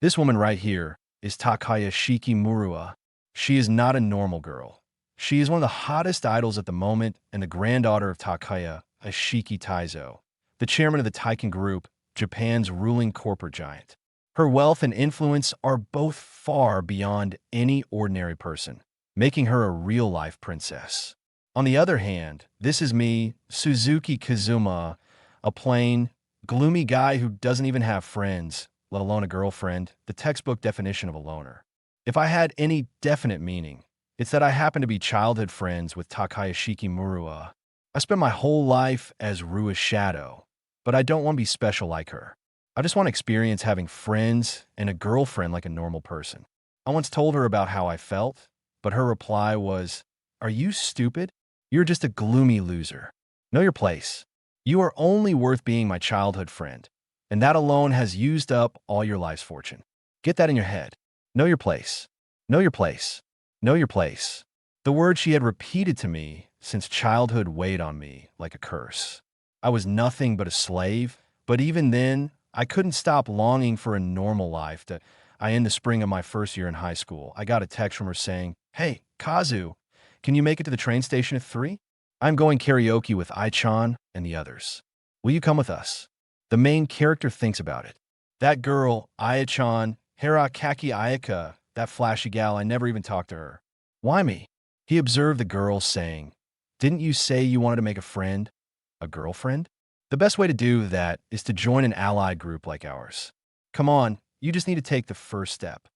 This woman right here is Takaya Shikimurua. She is not a normal girl. She is one of the hottest idols at the moment and the granddaughter of Takaya, Ashiki Taizo, the chairman of the Taiken Group, Japan's ruling corporate giant. Her wealth and influence are both far beyond any ordinary person, making her a real-life princess. On the other hand, this is me, Suzuki Kazuma, a plain, gloomy guy who doesn't even have friends, let alone a girlfriend, the textbook definition of a loner. If I had any definite meaning, it's that I happen to be childhood friends with Takayashiki Murua. I spent my whole life as Rua's shadow, but I don't want to be special like her. I just want to experience having friends and a girlfriend like a normal person. I once told her about how I felt, but her reply was, "Are you stupid? You're just a gloomy loser. Know your place. You are only worth being my childhood friend, and that alone has used up all your life's fortune. Get that in your head. Know your place. Know your place. Know your place." The word she had repeated to me since childhood weighed on me like a curse. I was nothing but a slave, but even then, I couldn't stop longing for a normal life. In the spring of my first year in high school, I got a text from her saying, "Hey, Kazu, can you make it to the train station at 3? I'm going karaoke with Ai-chan and the others. Will you come with us?" The main character thinks about it. That girl, Ai-chan, Hirakaki Ayaka, that flashy gal, I never even talked to her. Why me? He observed the girl saying, "Didn't you say you wanted to make a friend? A girlfriend? The best way to do that is to join an allied group like ours. Come on, you just need to take the first step."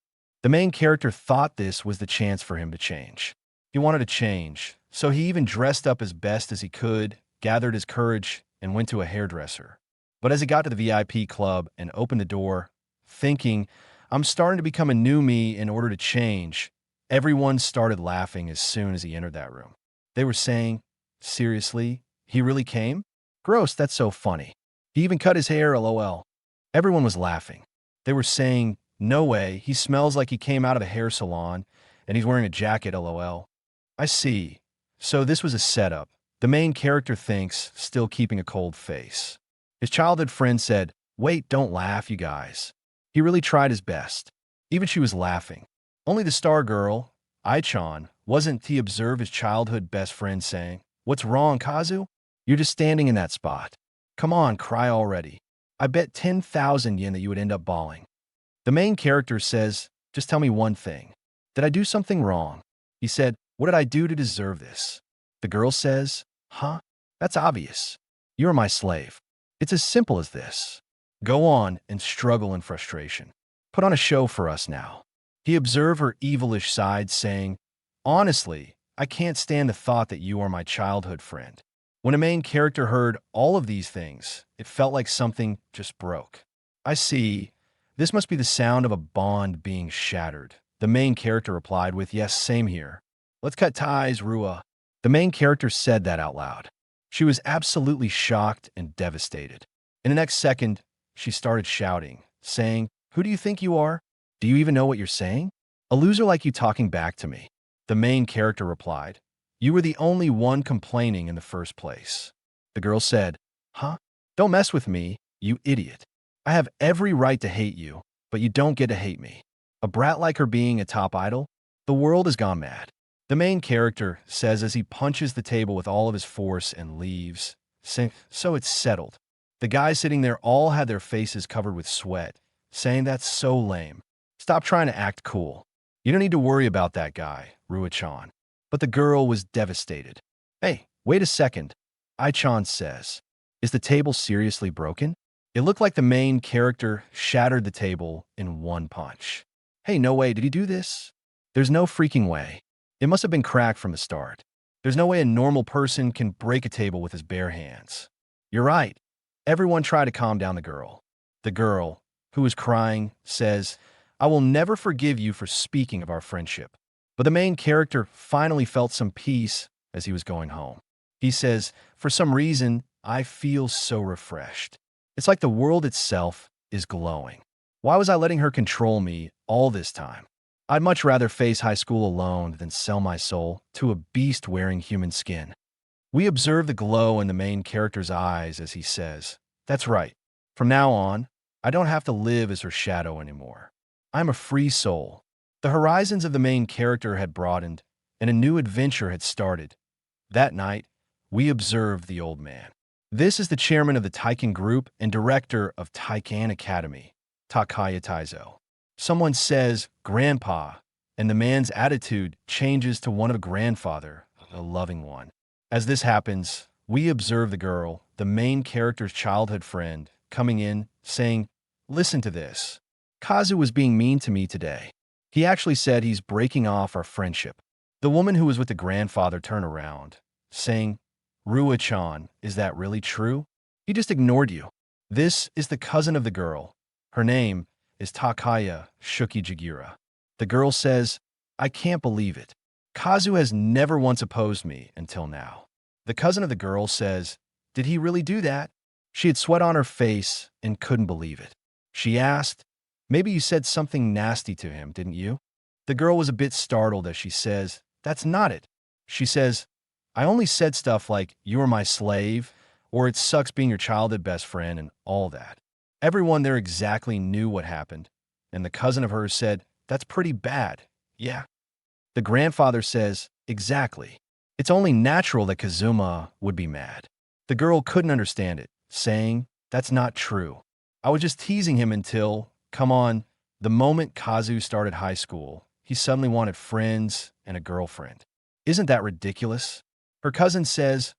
The main character thought this was the chance for him to change. He wanted to change, so he even dressed up as best as he could, gathered his courage, and went to a hairdresser. But as he got to the VIP club and opened the door, thinking, "I'm starting to become a new me in order to change," everyone started laughing as soon as he entered that room. They were saying, "Seriously? He really came? Gross, that's so funny. He even cut his hair, lol." Everyone was laughing. They were saying, "No way, he smells like he came out of a hair salon, and he's wearing a jacket, lol." I see. So this was a setup. The main character thinks, still keeping a cold face. His childhood friend said, "Wait, don't laugh, you guys." He really tried his best. Even she was laughing. Only the star girl, Ai-chan, wasn't. He observed his childhood best friend saying, "What's wrong, Kazu? You're just standing in that spot. Come on, cry already. I bet 10,000 yen that you would end up bawling." The main character says, "Just tell me one thing. Did I do something wrong?" He said, "What did I do to deserve this?" The girl says, "Huh? That's obvious. You're my slave. It's as simple as this. Go on and struggle in frustration. Put on a show for us now." He observed her evilish side, saying, "Honestly, I can't stand the thought that you are my childhood friend." When a main character heard all of these things, it felt like something just broke. I see. This must be the sound of a bond being shattered. The main character replied with, "Yes, same here. Let's cut ties, Rua." The main character said that out loud. She was absolutely shocked and devastated. In the next second, she started shouting, saying, "Who do you think you are? Do you even know what you're saying? A loser like you talking back to me." The main character replied, "You were the only one complaining in the first place." The girl said, "Huh? Don't mess with me, you idiot. I have every right to hate you, but you don't get to hate me. A brat like her being a top idol? The world has gone mad." The main character says as he punches the table with all of his force and leaves, "So it's settled." The guys sitting there all had their faces covered with sweat, saying, "That's so lame. Stop trying to act cool. You don't need to worry about that guy, Rua-chan." But the girl was devastated. "Hey, wait a second," Ai-chan says. "Is the table seriously broken?" It looked like the main character shattered the table in one punch. "Hey, no way, did he do this?" "There's no freaking way. It must have been cracked from the start. There's no way a normal person can break a table with his bare hands." "You're right." Everyone tried to calm down the girl. The girl, who was crying, says, "I will never forgive you for speaking of our friendship." But the main character finally felt some peace as he was going home. He says, "For some reason, I feel so refreshed. It's like the world itself is glowing. Why was I letting her control me all this time? I'd much rather face high school alone than sell my soul to a beast wearing human skin." We observe the glow in the main character's eyes as he says, "That's right. From now on, I don't have to live as her shadow anymore. I'm a free soul. The horizons of the main character had broadened, and a new adventure had started. That night, we observed the old man. This is the chairman of the Taiken Group and director of Taiken Academy, Takaya Taizo. Someone says, Grandpa, and the man's attitude changes to one of a grandfather, a loving one. As this happens, we observe the girl, the main character's childhood friend, coming in, saying, Listen to this. Kazu was being mean to me today. He actually said he's breaking off our friendship. The woman who was with the grandfather turned around, saying, Rua-chan, is that really true? He just ignored you. This is the cousin of the girl. Her name is Takaya Shukijigira. The girl says, I can't believe it. Kazu has never once opposed me until now. The cousin of the girl says, Did he really do that? She had sweat on her face and couldn't believe it. She asked, Maybe you said something nasty to him, didn't you? The girl was a bit startled as she says, That's not it. She says, I only said stuff like, You are my slave, or it sucks being your childhood best friend and all that. Everyone there exactly knew what happened, and the cousin of hers said, That's pretty bad, yeah. The grandfather says, Exactly. It's only natural that Kazuma would be mad. The girl couldn't understand it, saying, That's not true. I was just teasing him until, come on, the moment Kazu started high school, he suddenly wanted friends and a girlfriend. Isn't that ridiculous? Her cousin says,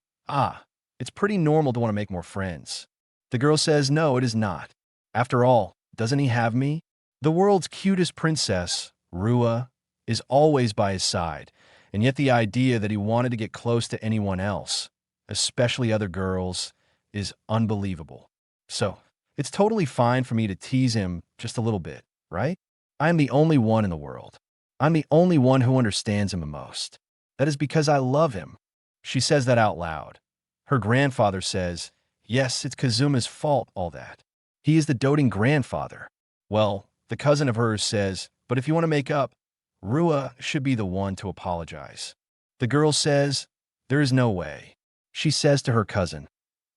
it's pretty normal to want to make more friends. The girl says, No, it is not. After all, doesn't he have me? The world's cutest princess, Rua, is always by his side, and yet the idea that he wanted to get close to anyone else, especially other girls, is unbelievable. So, it's totally fine for me to tease him just a little bit, right? I am the only one in the world. I'm the only one who understands him the most. That is because I love him. She says that out loud. Her grandfather says, Yes, it's Kazuma's fault, all that. He is the doting grandfather. Well, the cousin of hers says, But if you want to make up, Rua should be the one to apologize. The girl says, There is no way. She says to her cousin,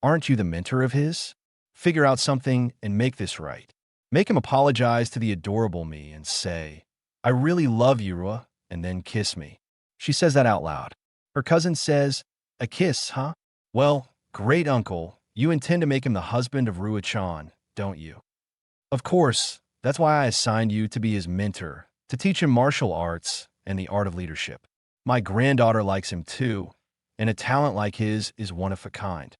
Aren't you the mentor of his? Figure out something and make this right. Make him apologize to the adorable me and say, I really love you, Rua, and then kiss me. She says that out loud. Her cousin says, A kiss, huh? Well, great uncle, you intend to make him the husband of Rua-chan, don't you? Of course, that's why I assigned you to be his mentor, to teach him martial arts and the art of leadership. My granddaughter likes him too, and a talent like his is one of a kind.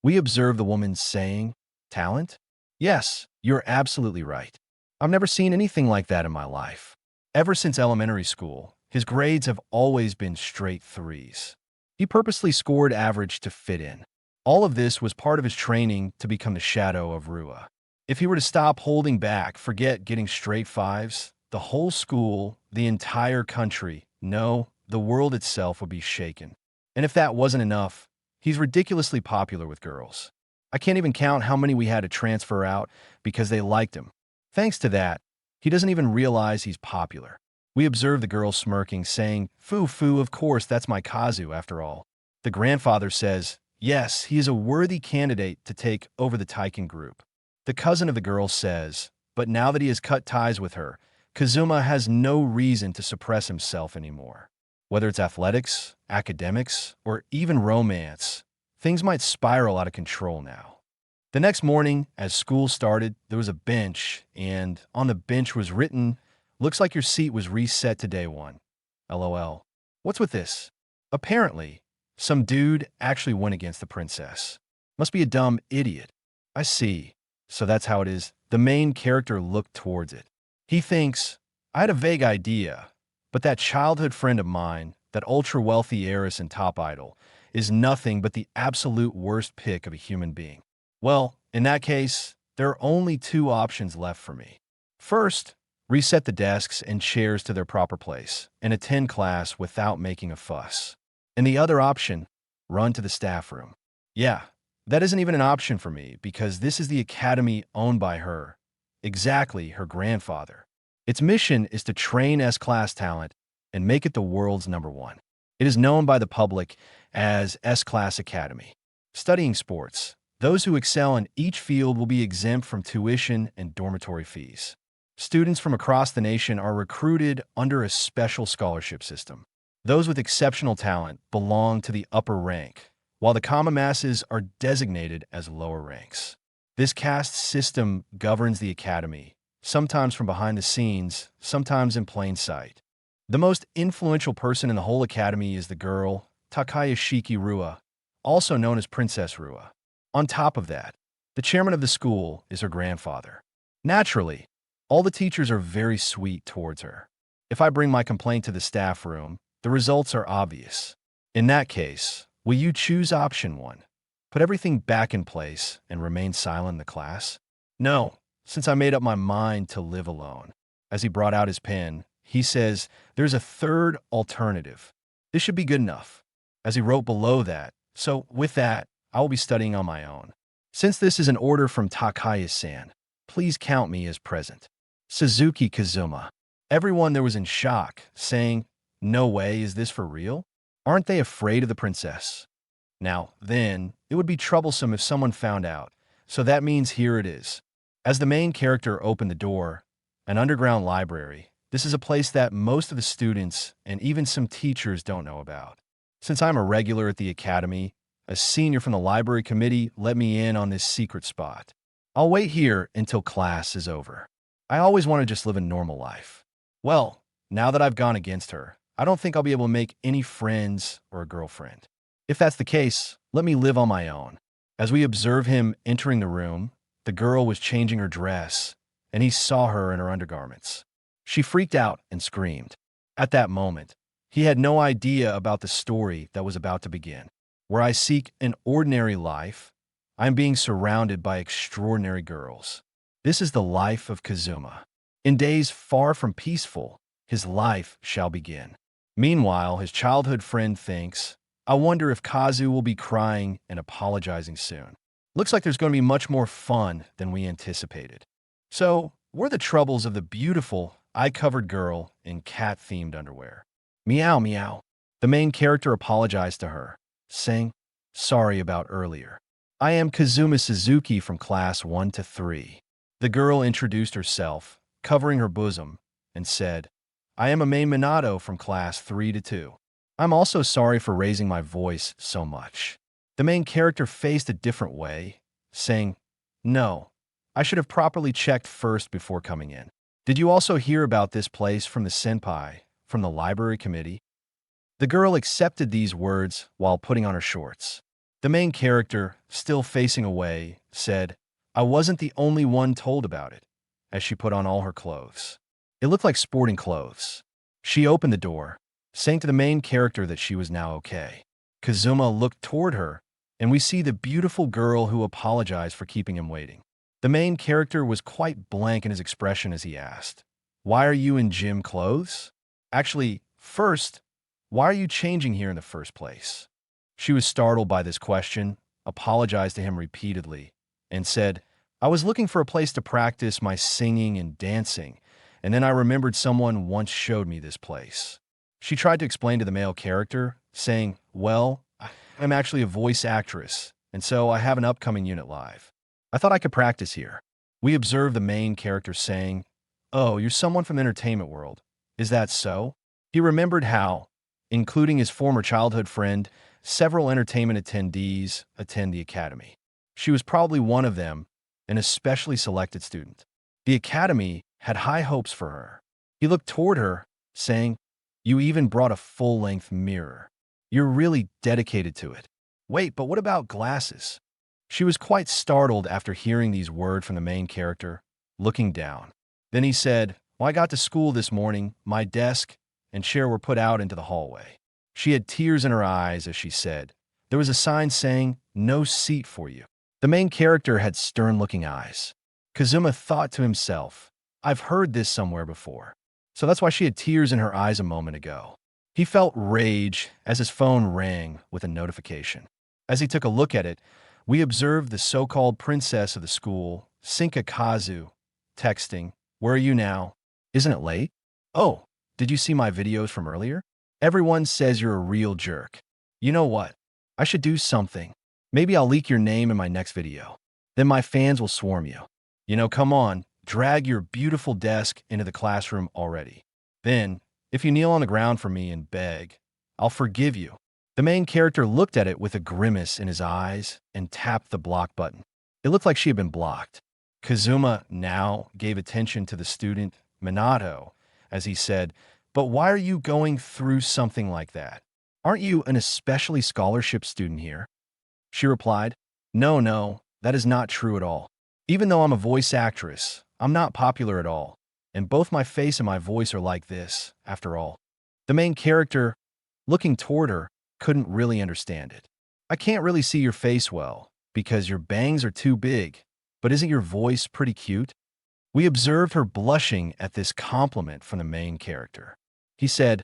We observe the woman saying, Talent? Yes, you're absolutely right. I've never seen anything like that in my life. Ever since elementary school, his grades have always been straight threes. He purposely scored average to fit in. All of this was part of his training to become the shadow of Rua. If he were to stop holding back, forget getting straight fives, the whole school, the entire country, no, the world itself would be shaken. And if that wasn't enough, he's ridiculously popular with girls. I can't even count how many we had to transfer out because they liked him. Thanks to that, he doesn't even realize he's popular. We observe the girl smirking, saying, Foo, of course, that's my Kazu, after all. The grandfather says, Yes, he is a worthy candidate to take over the Taiken Group. The cousin of the girl says, But now that he has cut ties with her, Kazuma has no reason to suppress himself anymore. Whether it's athletics, academics, or even romance, things might spiral out of control now. The next morning, as school started, there was a bench, and on the bench was written, Looks like your seat was reset to day one. LOL. What's with this? Apparently, some dude actually went against the princess. Must be a dumb idiot. I see. So that's how it is. The main character looked towards it. He thinks, I had a vague idea, but that childhood friend of mine, that ultra-wealthy heiress and top idol, is nothing but the absolute worst pick of a human being. Well, in that case, there are only two options left for me. First, reset the desks and chairs to their proper place and attend class without making a fuss. And the other option, run to the staff room. Yeah, that isn't even an option for me because this is the academy owned by her, exactly her grandfather. Its mission is to train S-class talent and make it the world's #1. It is known by the public as S-Class Academy. Studying sports, those who excel in each field will be exempt from tuition and dormitory fees. Students from across the nation are recruited under a special scholarship system. Those with exceptional talent belong to the upper rank, while the common masses are designated as lower ranks. This caste system governs the academy, sometimes from behind the scenes, sometimes in plain sight. The most influential person in the whole academy is the girl, Takayashiki Rua, also known as Princess Rua. On top of that, the chairman of the school is her grandfather. Naturally, all the teachers are very sweet towards her. If I bring my complaint to the staff room, the results are obvious. In that case, will you choose option 1? Put everything back in place and remain silent in the class? No, since I made up my mind to live alone. As he brought out his pen, he says, there's a third alternative. This should be good enough. As he wrote below that, so with that, I will be studying on my own. Since this is an order from Takaya-san, please count me as present. Suzuki Kazuma. Everyone there was in shock, saying, no way, is this for real? Aren't they afraid of the princess? Now, then, it would be troublesome if someone found out, so that means here it is. As the main character opened the door, an underground library, this is a place that most of the students and even some teachers don't know about. Since I'm a regular at the academy, a senior from the library committee let me in on this secret spot. I'll wait here until class is over. I always want to just live a normal life. Well, now that I've gone against her, I don't think I'll be able to make any friends or a girlfriend. If that's the case, let me live on my own. As we observe him entering the room, the girl was changing her dress, and he saw her in her undergarments. She freaked out and screamed. At that moment, he had no idea about the story that was about to begin. Where I seek an ordinary life, I am being surrounded by extraordinary girls. This is the life of Kazuma. In days far from peaceful, his life shall begin. Meanwhile, his childhood friend thinks, I wonder if Kazu will be crying and apologizing soon. Looks like there's going to be much more fun than we anticipated. So, what are the troubles of the beautiful, eye-covered girl in cat-themed underwear? Meow, meow. The main character apologized to her, saying, sorry about earlier. I am Kazuma Suzuki from class 1 to 3. The girl introduced herself, covering her bosom, and said, I am a main Minato from class 3 to 2. I'm also sorry for raising my voice so much. The main character faced a different way, saying, no, I should have properly checked first before coming in. Did you also hear about this place from the senpai, from the library committee? The girl accepted these words while putting on her shorts. The main character, still facing away, said, I wasn't the only one told about it, as she put on all her clothes. It looked like sporting clothes. She opened the door, saying to the main character that she was now okay. Kazuma looked toward her, and we see the beautiful girl who apologized for keeping him waiting. The main character was quite blank in his expression as he asked, why are you in gym clothes? Actually, first, why are you changing here in the first place? She was startled by this question, apologized to him repeatedly, and said, I was looking for a place to practice my singing and dancing, and then I remembered someone once showed me this place. She tried to explain to the male character, saying, well, I'm actually a voice actress, and so I have an upcoming unit live. I thought I could practice here. We observed the main character saying, oh, you're someone from the entertainment world. Is that so? He remembered how, including his former childhood friend, several entertainment attendees attend the academy. She was probably one of them, an especially selected student. The academy had high hopes for her. He looked toward her, saying, you even brought a full-length mirror. You're really dedicated to it. Wait, but what about glasses? She was quite startled after hearing these words from the main character, looking down. Then he said, well, I got to school this morning, my desk and chair were put out into the hallway. She had tears in her eyes as she said, there was a sign saying, no seat for you. The main character had stern-looking eyes. Kazuma thought to himself, I've heard this somewhere before. So that's why she had tears in her eyes a moment ago. He felt rage as his phone rang with a notification. As he took a look at it, we observed the so-called princess of the school, Sinka Kazu, texting, where are you now? Isn't it late? Oh, did you see my videos from earlier? Everyone says you're a real jerk. You know what? I should do something. Maybe I'll leak your name in my next video. Then my fans will swarm you. Come on, drag your beautiful desk into the classroom already. Then, if you kneel on the ground for me and beg, I'll forgive you." The main character looked at it with a grimace in his eyes and tapped the block button. It looked like she had been blocked. Kazuma now gave attention to the student, Minato, as he said, "But why are you going through something like that? Aren't you an especially scholarship student here?" She replied, "No, no, that is not true at all. Even though I'm a voice actress, I'm not popular at all, and both my face and my voice are like this, after all." The main character, looking toward her, couldn't really understand it. "I can't really see your face well, because your bangs are too big, but isn't your voice pretty cute?" We observed her blushing at this compliment from the main character. He said,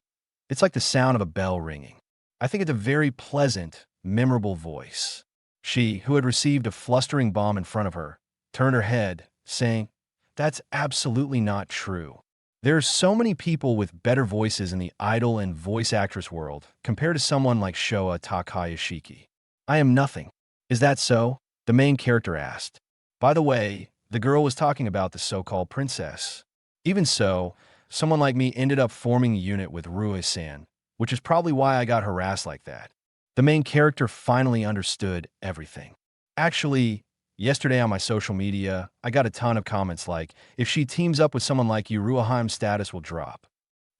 "It's like the sound of a bell ringing. I think it's a very pleasant, memorable voice." She, who had received a flustering bomb in front of her, turned her head, saying, "That's absolutely not true. There are so many people with better voices in the idol and voice actress world compared to someone like Showa Takayashiki. I am nothing." "Is that so?" the main character asked. By the way, the girl was talking about the so-called princess. "Even so, someone like me ended up forming a unit with Rui-san, which is probably why I got harassed like that." The main character finally understood everything. "Actually, yesterday on my social media, I got a ton of comments like, if she teams up with someone like you, Ruaheim's status will drop.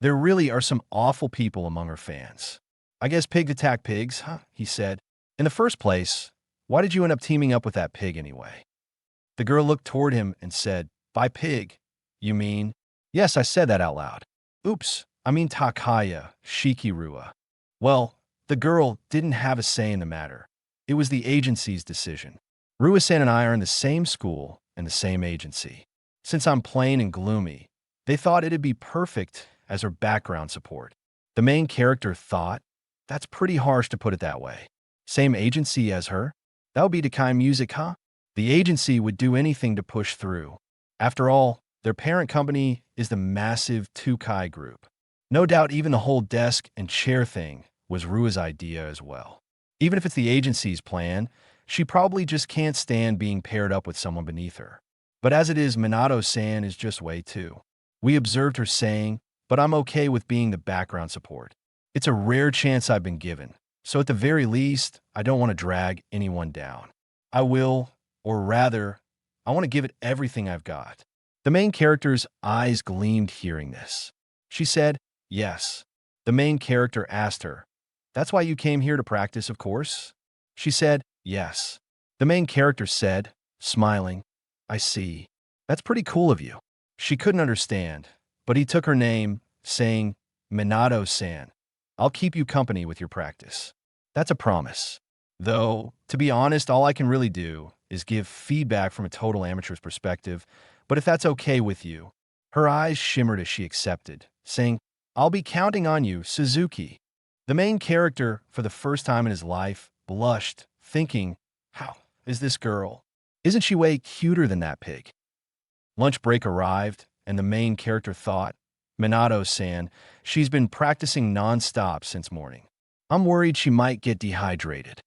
There really are some awful people among her fans. I guess pigs attack pigs, huh?" he said. "In the first place, why did you end up teaming up with that pig anyway?" The girl looked toward him and said, "By pig, you mean?" "Yes, I said that out loud. Oops, I mean Takaya, Shikirua." Well, the girl didn't have a say in the matter. It was the agency's decision. "Rua-san and I are in the same school and the same agency. Since I'm plain and gloomy, they thought it'd be perfect as her background support." The main character thought, "That's pretty harsh to put it that way. Same agency as her? That would be Tokai Music, huh?" The agency would do anything to push through. After all, their parent company is the massive Tokai Group. No doubt even the whole desk and chair thing was Rua's idea as well. Even if it's the agency's plan, she probably just can't stand being paired up with someone beneath her. But as it is, Minato-san is just way too. We observed her saying, "But I'm okay with being the background support. It's a rare chance I've been given, so at the very least, I don't want to drag anyone down. I will, or rather, I want to give it everything I've got." The main character's eyes gleamed hearing this. She said, "Yes." The main character asked her, "That's why you came here to practice, of course?" She said, "Yes." The main character said, smiling, "I see. That's pretty cool of you." She couldn't understand, but he took her name, saying, "Minato-san, I'll keep you company with your practice. That's a promise. Though, to be honest, all I can really do is give feedback from a total amateur's perspective, but if that's okay with you." Her eyes shimmered as she accepted, saying, "I'll be counting on you, Suzuki." The main character, for the first time in his life, blushed, thinking, "How is this girl? Isn't she way cuter than that pig?" Lunch break arrived, and the main character thought, "Minato-san, she's been practicing non-stop since morning. I'm worried she might get dehydrated."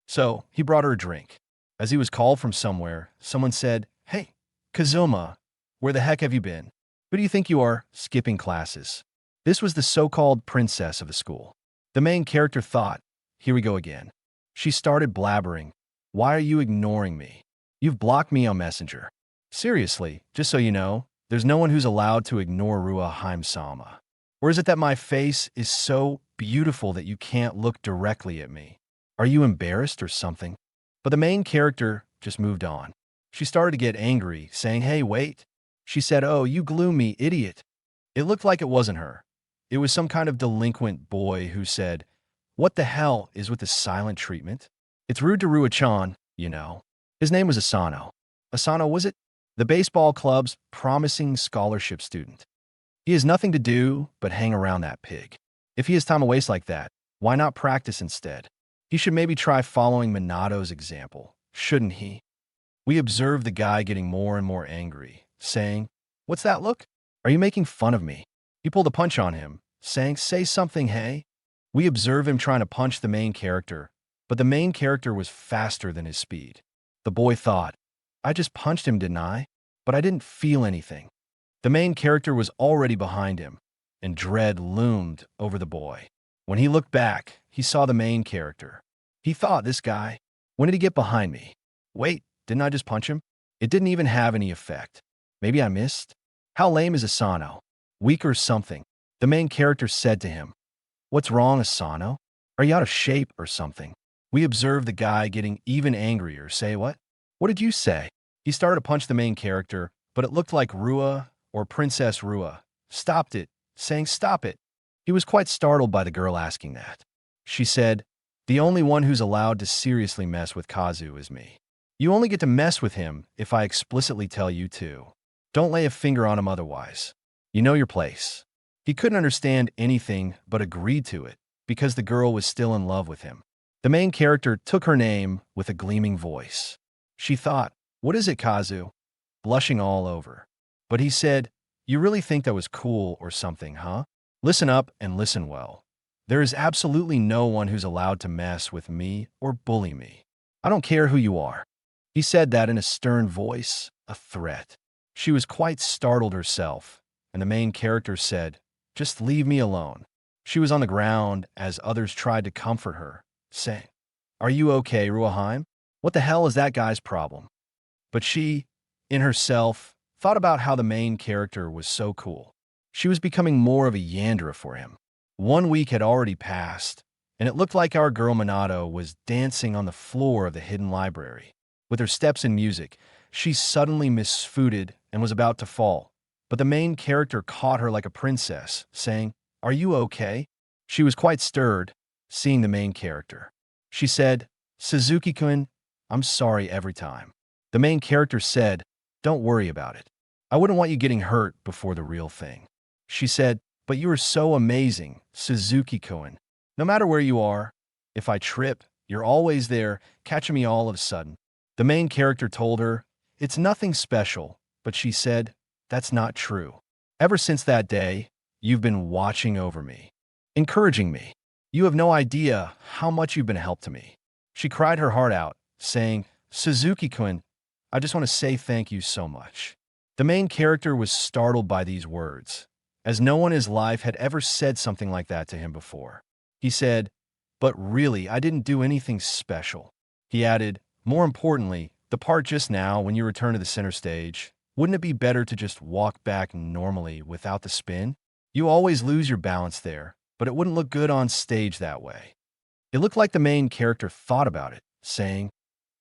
So he brought her a drink. As he was called from somewhere, someone said, "Hey, Kazuma, where the heck have you been? Who do you think you are, skipping classes?" This was the so-called princess of the school. The main character thought, "Here we go again." She started blabbering, "Why are you ignoring me? You've blocked me on Messenger. Seriously, just so you know, there's no one who's allowed to ignore Ruaheim-sama. Or is it that my face is so beautiful that you can't look directly at me? Are you embarrassed or something?" But the main character just moved on. She started to get angry, saying, "Hey, wait." She said, "Oh, you gloomy idiot." It looked like it wasn't her. It was some kind of delinquent boy who said, "What the hell is with the silent treatment? It's rude to Rua-chan, you know." His name was Asano. Asano, was it? The baseball club's promising scholarship student. He has nothing to do but hang around that pig. If he has time to waste like that, why not practice instead? He should maybe try following Minato's example, shouldn't he? We observed the guy getting more and more angry, saying, "What's that look? Are you making fun of me?" He pulled a punch on him, saying, "Say something, hey?" We observe him trying to punch the main character, but the main character was faster than his speed. The boy thought, "I just punched him, didn't I? but I didn't feel anything. The main character was already behind him, and dread loomed over the boy. When he looked back, he saw the main character. He thought, this guy, when did he get behind me? Wait, didn't I just punch him? It didn't even have any effect. Maybe I missed? How lame is Asano? Weak or something? The main character said to him, "What's wrong, Asano? Are you out of shape or something?" We observed the guy getting even angrier. Say what? What did you say? He started to punch the main character, but it looked like Rua or Princess Rua stopped it, saying, "Stop it." He was quite startled by the girl asking that. She said, "The only one who's allowed to seriously mess with Kazu is me. You only get to mess with him if I explicitly tell you to. Don't lay a finger on him otherwise. You know your place." He couldn't understand anything but agreed to it because the girl was still in love with him. The main character took her name with a gleaming voice. She thought, "What is it, Kazu?" Blushing all over. But he said, "You really think that was cool or something, huh? Listen up and listen well. There is absolutely no one who's allowed to mess with me or bully me. I don't care who you are." He said that in a stern voice, a threat. She was quite startled herself, and the main character said, "Just leave me alone." She was on the ground as others tried to comfort her, saying, "Are you okay, Ruaheim? What the hell is that guy's problem?" But she, in herself, thought about how the main character was so cool. She was becoming more of a Yandere for him. 1 week had already passed, and it looked like our girl Minato was dancing on the floor of the hidden library. With her steps and music, she suddenly misfooted and was about to fall. But the main character caught her like a princess, saying, "Are you okay?" She was quite stirred, seeing the main character. She said, "Suzuki-kun, I'm sorry every time." The main character said, "Don't worry about it. I wouldn't want you getting hurt before the real thing." She said, "But you are so amazing, Suzuki-kun. No matter where you are, if I trip, you're always there, catching me all of a sudden." The main character told her, "It's nothing special," but she said, "That's not true. Ever since that day, you've been watching over me, encouraging me. You have no idea how much you've been a help to me." She cried her heart out, saying, "Suzuki-kun, I just want to say thank you so much." The main character was startled by these words, as no one in his life had ever said something like that to him before. He said, "But really, I didn't do anything special." He added, "More importantly, the part just now when you return to the center stage, wouldn't it be better to just walk back normally without the spin? You always lose your balance there, but it wouldn't look good on stage that way." It looked like the main character thought about it, saying,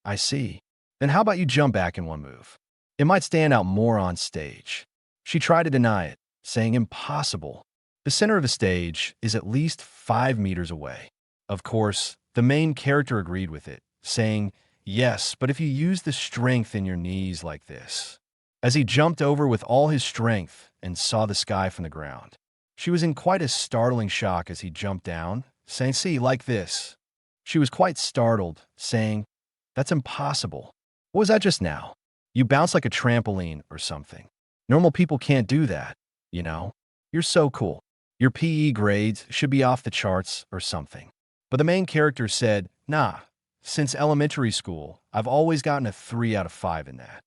"I see. Then how about you jump back in one move? It might stand out more on stage." She tried to deny it, saying, "Impossible. The center of the stage is at least 5 meters away." Of course, the main character agreed with it, saying, "Yes, but if you use the strength in your knees like this." As he jumped over with all his strength and saw the sky from the ground, she was in quite a startling shock as he jumped down, saying, "See, like this." She was quite startled, saying, "That's impossible. What was that just now? You bounce like a trampoline or something. Normal people can't do that, you know? You're so cool. Your PE grades should be off the charts or something." But the main character said, "Nah, since elementary school, I've always gotten a 3 out of 5 in that."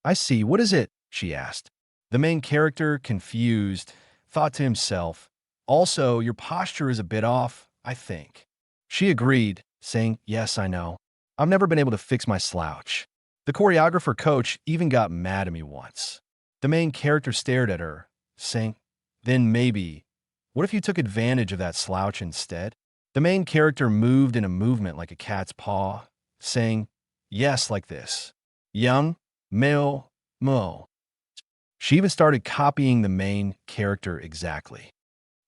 "I see. What is it?" she asked. The main character, confused, thought to himself, "Also, your posture is a bit off, I think." She agreed, saying, "Yes, I know. I've never been able to fix my slouch. The choreographer coach even got mad at me once." The main character stared at her, saying, "Then maybe, what if you took advantage of that slouch instead?" The main character moved in a movement like a cat's paw, saying, "Yes, like this. Young, male, mo." She even started copying the main character exactly.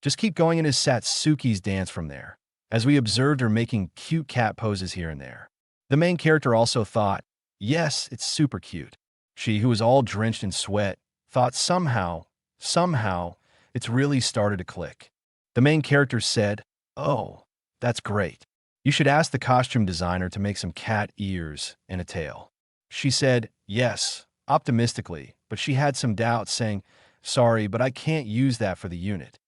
Just keep going into Satsuki's dance from there, as we observed her making cute cat poses here and there. The main character also thought, "Yes, it's super cute." She, who was all drenched in sweat, thought somehow, it's really started to click. The main character said, "Oh, that's great. You should ask the costume designer to make some cat ears and a tail." She said, "Yes," optimistically, but she had some doubts, saying, "Sorry, but I can't use that for the unit."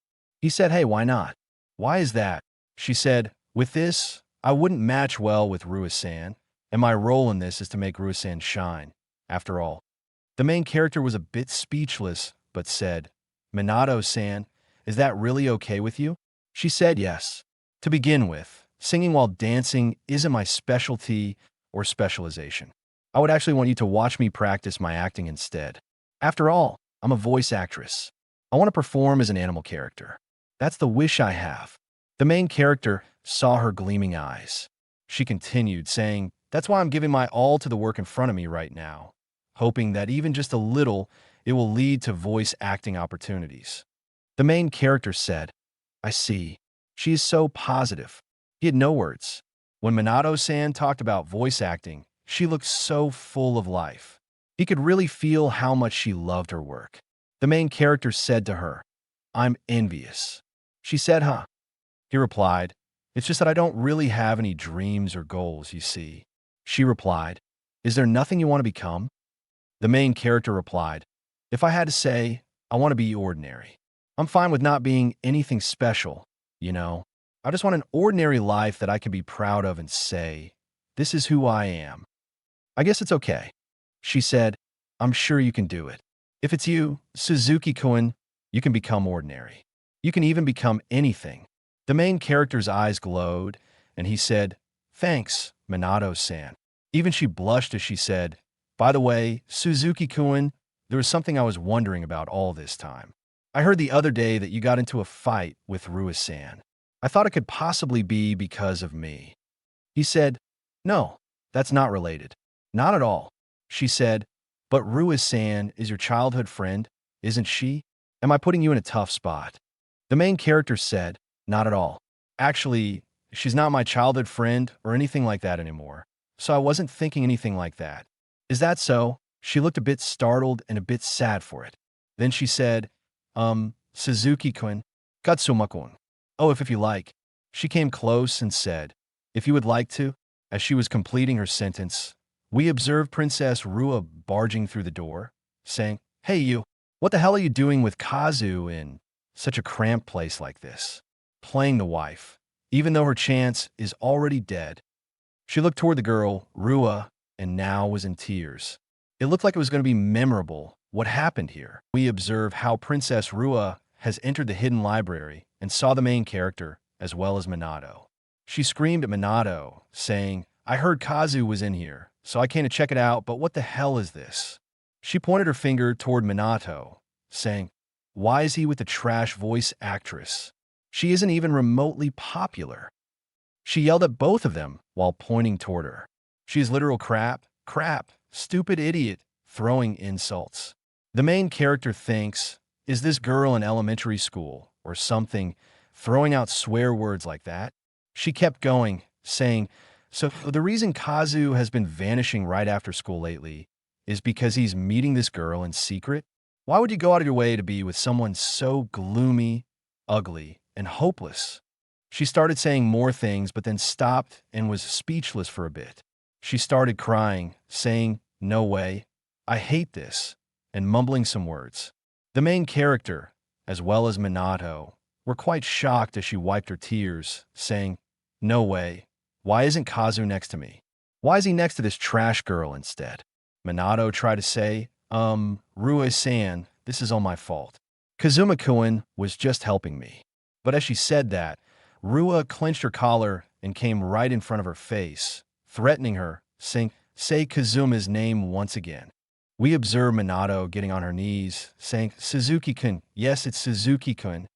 He said, "Hey, why not?" "Why is that?" She said, "With this, I wouldn't match well with Rua-san, and my role in this is to make Rua-san shine. After all, The main character was a bit speechless, but said, Minato-san, is that really okay with you? She said yes. To begin with, singing while dancing isn't my specialty or specialization. I would actually want you to watch me practice my acting instead. After all, I'm a voice actress. I want to perform as an animal character. That's the wish I have. The main character saw her gleaming eyes. She continued, saying, That's why I'm giving my all to the work in front of me right now, hoping that even just a little, it will lead to voice acting opportunities. The main character said, I see. She is so positive. He had no words. When Minato-san talked about voice acting, she looked so full of life. He could really feel how much she loved her work. The main character said to her, I'm envious. She said, huh? He replied, It's just that I don't really have any dreams or goals, you see. She replied, Is there nothing you want to become? The main character replied, If I had to say, I want to be ordinary. I'm fine with not being anything special, you know. I just want an ordinary life that I can be proud of and say, This is who I am. I guess it's okay. She said, I'm sure you can do it. If it's you, Suzuki-kun, you can become ordinary. You can even become anything. The main character's eyes glowed, and he said, Thanks, Minato-san. Even she blushed as she said, By the way, Suzuki-kun, there was something I was wondering about all this time. I heard the other day that you got into a fight with Rua-san. I thought it could possibly be because of me. He said, No, that's not related. Not at all. She said, But Rua-san is your childhood friend, isn't she? Am I putting you in a tough spot? The main character said, Not at all. Actually, she's not my childhood friend or anything like that anymore, so I wasn't thinking anything like that. Is that so? She looked a bit startled and a bit sad for it. Then she said, Suzuki-kun, Katsuma-kun. Oh, if you like. She came close and said, If you would like to. As she was completing her sentence, we observed Princess Rua barging through the door, saying, Hey you, what the hell are you doing with Kazu in such a cramped place like this? Playing the wife, even though her chance is already dead. She looked toward the girl, Rua, and now was in tears. It looked like it was going to be memorable what happened here. We observe how Princess Rua has entered the hidden library and saw the main character, as well as Minato. She screamed at Minato, saying, I heard Kazu was in here, so I came to check it out, but what the hell is this? She pointed her finger toward Minato, saying, Why is he with the trash voice actress? She isn't even remotely popular. She yelled at both of them while pointing toward her. She is literal crap, stupid idiot, throwing insults. The main character thinks, is this girl in elementary school or something, throwing out swear words like that? She kept going, saying, So the reason Kazu has been vanishing right after school lately is because he's meeting this girl in secret? Why would you go out of your way to be with someone so gloomy, ugly, and hopeless? She started saying more things, but then stopped and was speechless for a bit. She started crying, saying, No way, I hate this, and mumbling some words. The main character, as well as Minato, were quite shocked as she wiped her tears, saying, No way, why isn't Kazu next to me? Why is he next to this trash girl instead? Minato tried to say, Rua-san, this is all my fault. Kazuma-kun was just helping me. But as she said that, Rua clenched her collar and came right in front of her face, threatening her, saying, Say Kazuma's name once again. We observe Minato getting on her knees, saying, Suzuki-kun, yes, it's Suzuki-kun.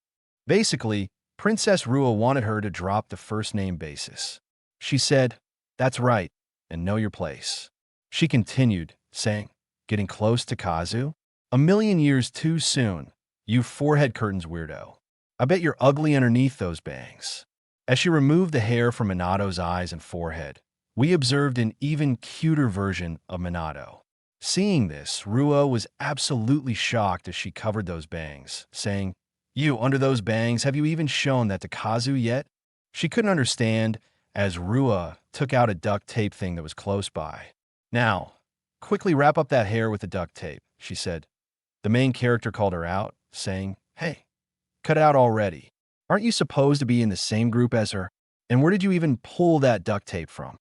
Basically, Princess Rua wanted her to drop the first name basis. She said, That's right, and know your place. She continued, saying, Getting close to Kazu? A million years too soon, you forehead curtains weirdo. I bet you're ugly underneath those bangs. As she removed the hair from Minato's eyes and forehead, we observed an even cuter version of Minato. Seeing this, Rua was absolutely shocked as she covered those bangs, saying, You, under those bangs, have you even shown that to Kazu yet? She couldn't understand, as Rua took out a duct tape thing that was close by. Now, quickly wrap up that hair with the duct tape, she said. The main character called her out, saying, Hey, cut it out already. Aren't you supposed to be in the same group as her? And where did you even pull that duct tape from?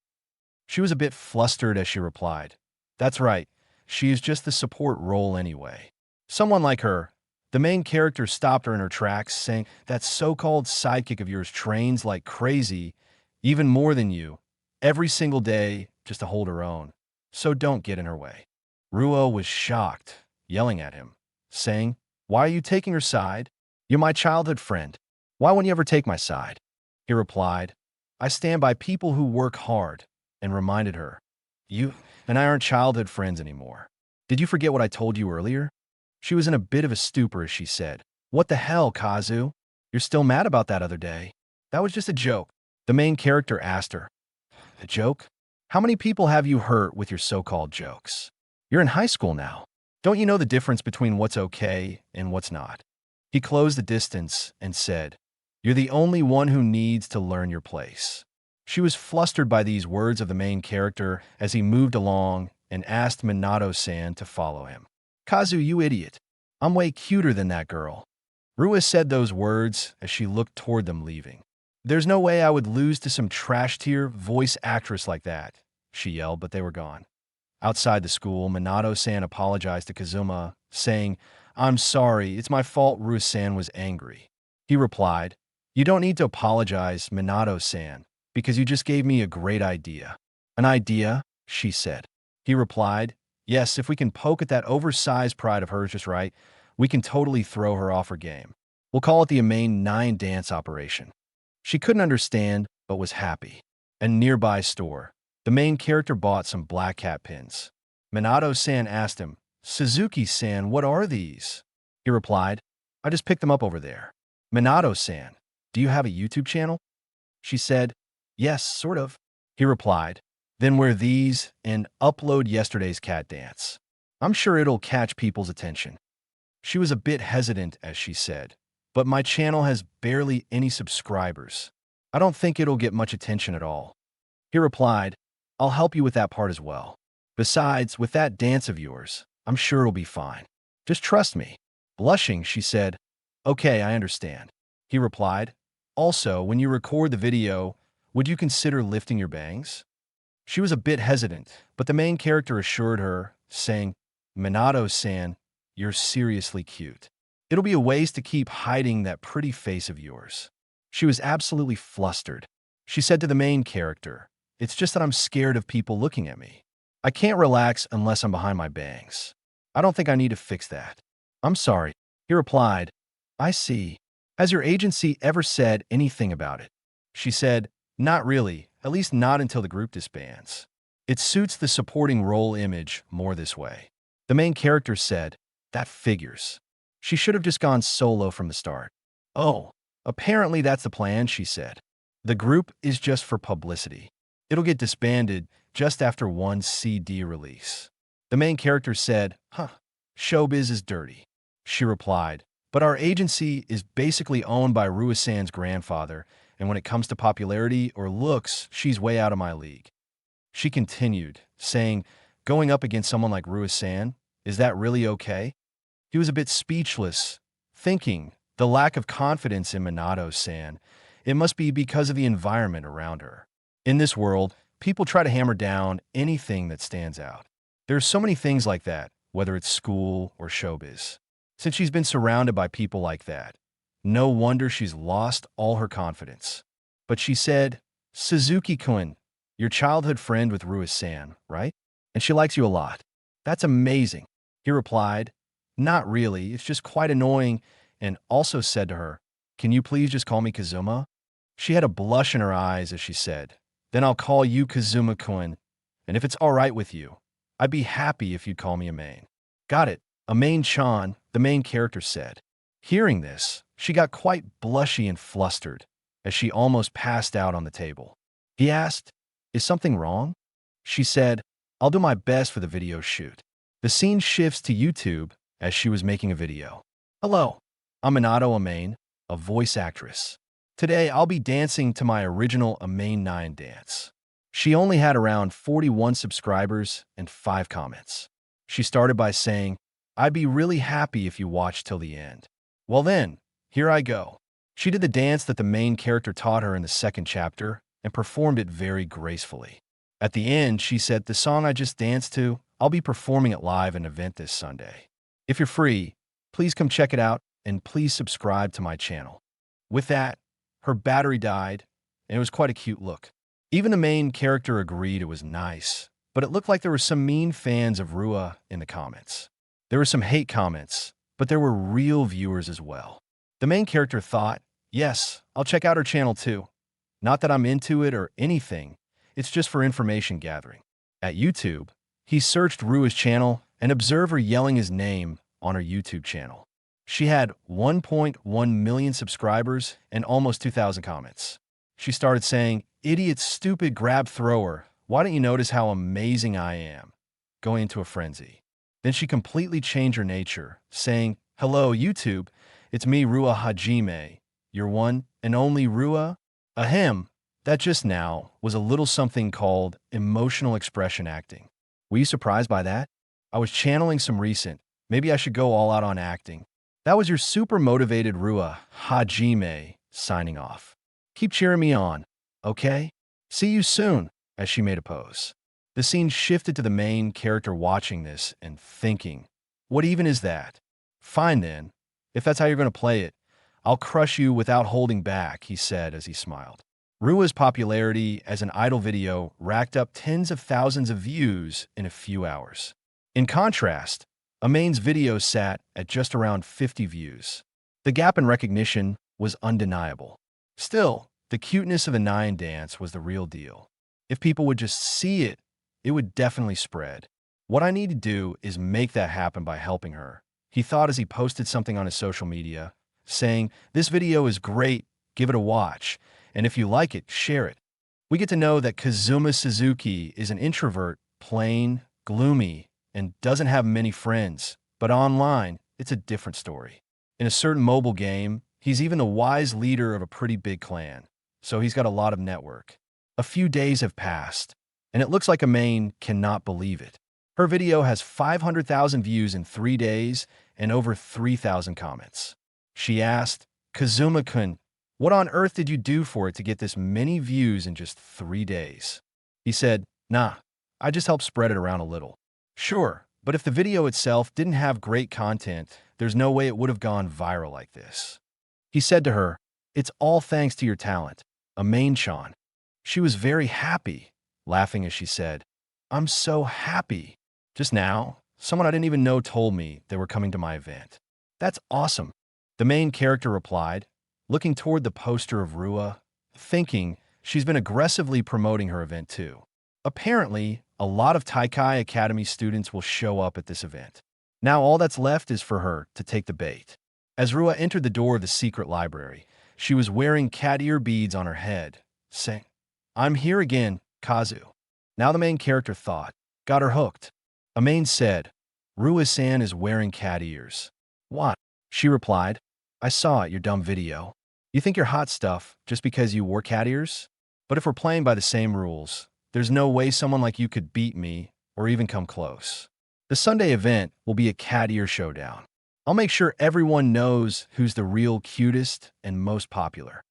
She was a bit flustered as she replied, That's right. She is just the support role anyway. Someone like her. The main character stopped her in her tracks, saying, that so-called sidekick of yours trains like crazy, even more than you, every single day just to hold her own. So don't get in her way. Ruo was shocked, yelling at him, saying, why are you taking her side? You're my childhood friend. Why wouldn't you ever take my side? He replied, I stand by people who work hard, and reminded her, you and I aren't childhood friends anymore. Did you forget what I told you earlier? She was in a bit of a stupor as she said, what the hell, Kazu? You're still mad about that other day? That was just a joke. The main character asked her, a joke? How many people have you hurt with your so-called jokes? You're in high school now. Don't you know the difference between what's okay and what's not? He closed the distance and said, you're the only one who needs to learn your place. She was flustered by these words of the main character as he moved along and asked Minato-san to follow him. Kazu, you idiot. I'm way cuter than that girl. Rua said those words as she looked toward them leaving. There's no way I would lose to some trash-tier voice actress like that, she yelled, but they were gone. Outside the school, Minato-san apologized to Kazuma, saying, I'm sorry, it's my fault. Rua-san was angry. He replied, you don't need to apologize, Minato-san, because you just gave me a great idea. An idea? She said. He replied, yes, if we can poke at that oversized pride of hers just right, we can totally throw her off her game. We'll call it the Manga Name dance operation. She couldn't understand, but was happy. At a nearby store, the main character bought some black cat pins. Minato-san asked him, Suzuki-san, what are these? He replied, I just picked them up over there. Minato-san, do you have a YouTube channel? She said, yes, sort of. He replied, then wear these and upload yesterday's cat dance. I'm sure it'll catch people's attention. She was a bit hesitant as she said, but my channel has barely any subscribers. I don't think it'll get much attention at all. He replied, I'll help you with that part as well. Besides, with that dance of yours, I'm sure it'll be fine. Just trust me. Blushing, she said, okay, I understand. He replied, also, when you record the video, would you consider lifting your bangs? She was a bit hesitant, but the main character assured her, saying, Minato-san, you're seriously cute. It'll be a waste to keep hiding that pretty face of yours. She was absolutely flustered. She said to the main character, it's just that I'm scared of people looking at me. I can't relax unless I'm behind my bangs. I don't think I need to fix that. I'm sorry. He replied, I see. Has your agency ever said anything about it? She said, not really, at least not until the group disbands. It suits the supporting role image more this way. The main character said, that figures. She should have just gone solo from the start. Oh, apparently that's the plan, she said. The group is just for publicity. It'll get disbanded just after one CD release. The main character said, showbiz is dirty. She replied, but our agency is basically owned by Rua-san's grandfather, and when it comes to popularity or looks, she's way out of my league. She continued, saying, going up against someone like Rua-san, is that really okay? He was a bit speechless, thinking, the lack of confidence in Minato-san, it must be because of the environment around her. In this world, people try to hammer down anything that stands out. There are so many things like that, whether it's school or showbiz. Since she's been surrounded by people like that, no wonder she's lost all her confidence. But she said, Suzuki-kun, your childhood friend with Rua-san, right? And she likes you a lot. That's amazing. He replied, not really, it's just quite annoying, and also said to her, can you please just call me Kazuma? She had a blush in her eyes as she said, then I'll call you Kazuma-kun, and if it's all right with you, I'd be happy if you'd call me Amain. Got it, Amain-chan, the main character said. Hearing this, she got quite blushy and flustered, as she almost passed out on the table. He asked, is something wrong? She said, I'll do my best for the video shoot. The scene shifts to YouTube as she was making a video. Hello, I'm Minato Amain, a voice actress. Today I'll be dancing to my original Amain 9 dance. She only had around 41 subscribers and 5 comments. She started by saying, I'd be really happy if you watched till the end. Well then, here I go. She did the dance that the main character taught her in the second chapter and performed it very gracefully. At the end, she said, the song I just danced to I'll be performing it live at an event this Sunday. If you're free, please come check it out and please subscribe to my channel. With that, her battery died, and it was quite a cute look. Even the main character agreed it was nice, but it looked like there were some mean fans of Rua in the comments. There were some hate comments, but there were real viewers as well. The main character thought, yes, I'll check out her channel too. Not that I'm into it or anything, it's just for information gathering. At YouTube, he searched Rua's channel and observed her yelling his name on her YouTube channel. She had 1.1 million subscribers and almost 2,000 comments. She started saying, "Idiot, stupid grab thrower, why don't you notice how amazing I am?" Going into a frenzy. Then she completely changed her nature, saying, "Hello, YouTube, it's me, Rua Hajime, your one and only Rua." Ahem, that just now was a little something called emotional expression acting. Were you surprised by that? I was channeling some recent, maybe I should go all out on acting. That was your super motivated Rua Hajime signing off. Keep cheering me on, okay? See you soon, as she made a pose. The scene shifted to the main character watching this and thinking, what even is that? Fine then, if that's how you're going to play it, I'll crush you without holding back, he said as he smiled. Rua's popularity as an idol video racked up tens of thousands of views in a few hours. In contrast, Amain's video sat at just around 50 views. The gap in recognition was undeniable. Still, the cuteness of the Nyan dance was the real deal. If people would just see it, it would definitely spread. What I need to do is make that happen by helping her, he thought as he posted something on his social media, saying, "This video is great, give it a watch, and if you like it, share it." We get to know that Kazuma Suzuki is an introvert, plain, gloomy, and doesn't have many friends, but online, it's a different story. In a certain mobile game, he's even the wise leader of a pretty big clan, so he's got a lot of network. A few days have passed, and it looks like Amain cannot believe it. Her video has 500,000 views in 3 days and over 3,000 comments. She asked, "Kazuma-kun, what on earth did you do for it to get this many views in just 3 days?" He said, "Nah, I just helped spread it around a little." Sure, but if the video itself didn't have great content, there's no way it would have gone viral like this. He said to her, "It's all thanks to your talent, Amain-chan." She was very happy, laughing as she said, "I'm so happy. Just now, someone I didn't even know told me they were coming to my event. That's awesome." The main character replied, looking toward the poster of Rua, thinking she's been aggressively promoting her event too. Apparently, a lot of Taikai Academy students will show up at this event. Now all that's left is for her to take the bait. As Rua entered the door of the secret library, she was wearing cat ear beads on her head, saying, "I'm here again, Kazu." Now the main character thought, got her hooked. Amain said, "Rua-san is wearing cat ears." "What?" She replied, "I saw it, your dumb video. You think you're hot stuff just because you wore cat ears? But if we're playing by the same rules, there's no way someone like you could beat me or even come close. The Sunday event will be a cat ear showdown. I'll make sure everyone knows who's the real cutest and most popular."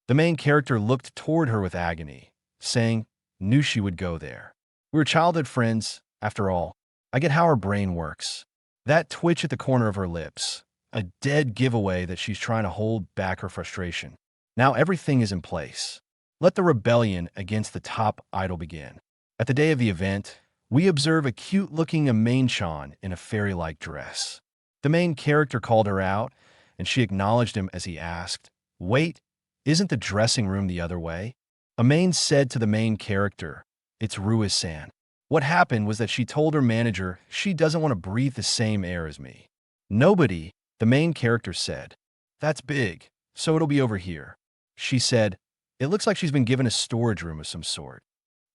The main character looked toward her with agony, saying, "Knew she would go there. We were childhood friends, after all. I get how her brain works." That twitch at the corner of her lips, a dead giveaway that she's trying to hold back her frustration. Now everything is in place. Let the rebellion against the top idol begin. At the day of the event, we observe a cute-looking Amain-chan in a fairy-like dress. The main character called her out, and she acknowledged him as he asked, "Wait, isn't the dressing room the other way?" Amain said to the main character, "It's Rua-san. What happened was that she told her manager she doesn't want to breathe the same air as me." "Nobody," the main character said. "That's big, so it'll be over here." She said, "It looks like she's been given a storage room of some sort."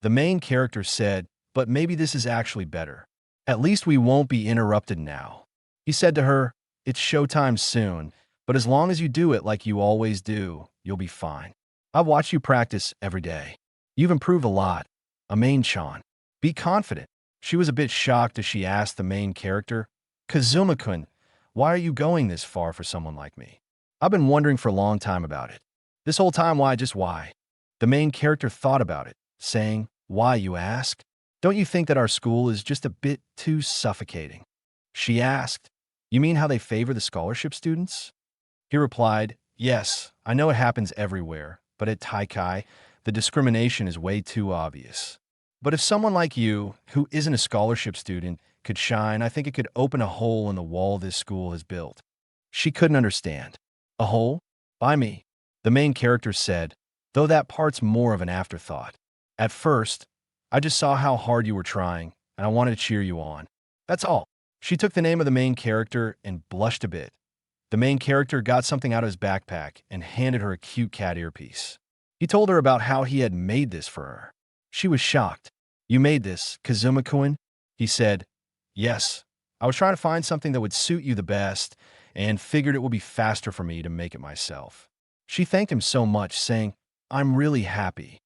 The main character said, "But maybe this is actually better. At least we won't be interrupted now." He said to her, "It's showtime soon, but as long as you do it like you always do, you'll be fine. I've watched you practice every day. You've improved a lot. Amain-chan, be confident." She was a bit shocked as she asked the main character, "Kazuma-kun, why are you going this far for someone like me? I've been wondering for a long time about it. This whole time, why, just why?" The main character thought about it, saying, "Why, you ask? Don't you think that our school is just a bit too suffocating? She asked. You mean how they favor the scholarship students? He replied, yes, I know it happens everywhere, but at Taikai, the discrimination is way too obvious. But if someone like you, who isn't a scholarship student, could shine, I think it could open a hole in the wall this school has built. She couldn't understand. A hole? By me. The main character said, though that part's more of an afterthought. At first, I just saw how hard you were trying, and I wanted to cheer you on. That's all. She took the name of the main character and blushed a bit. The main character got something out of his backpack and handed her a cute cat earpiece. He told her about how he had made this for her. She was shocked. You made this, Kazuma-kun? He said, yes. I was trying to find something that would suit you the best and figured it would be faster for me to make it myself. She thanked him so much, saying, I'm really happy.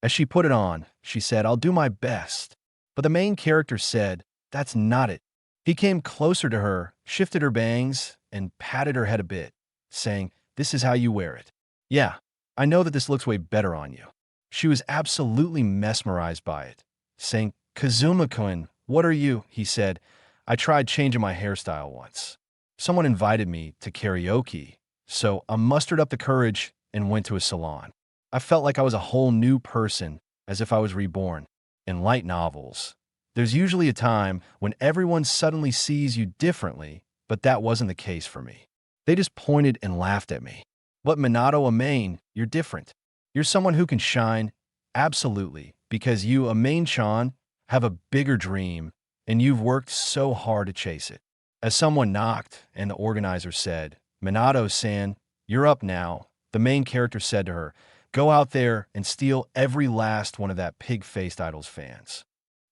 As she put it on, she said, I'll do my best. But the main character said, that's not it. He came closer to her, shifted her bangs, and patted her head a bit, saying, this is how you wear it. Yeah, I know that this looks way better on you. She was absolutely mesmerized by it, saying, Kazuma-kun, what are you? He said, I tried changing my hairstyle once. Someone invited me to karaoke, so I mustered up the courage and went to a salon. I felt like I was a whole new person, as if I was reborn. In light novels, there's usually a time when everyone suddenly sees you differently, but that wasn't the case for me. They just pointed and laughed at me. But Minato Amain, you're different. You're someone who can shine, absolutely, because you, Amain-chan, have a bigger dream, and you've worked so hard to chase it. As someone knocked, and the organizer said, Minato-san, you're up now, the main character said to her, go out there and steal every last one of that pig-faced idol's fans.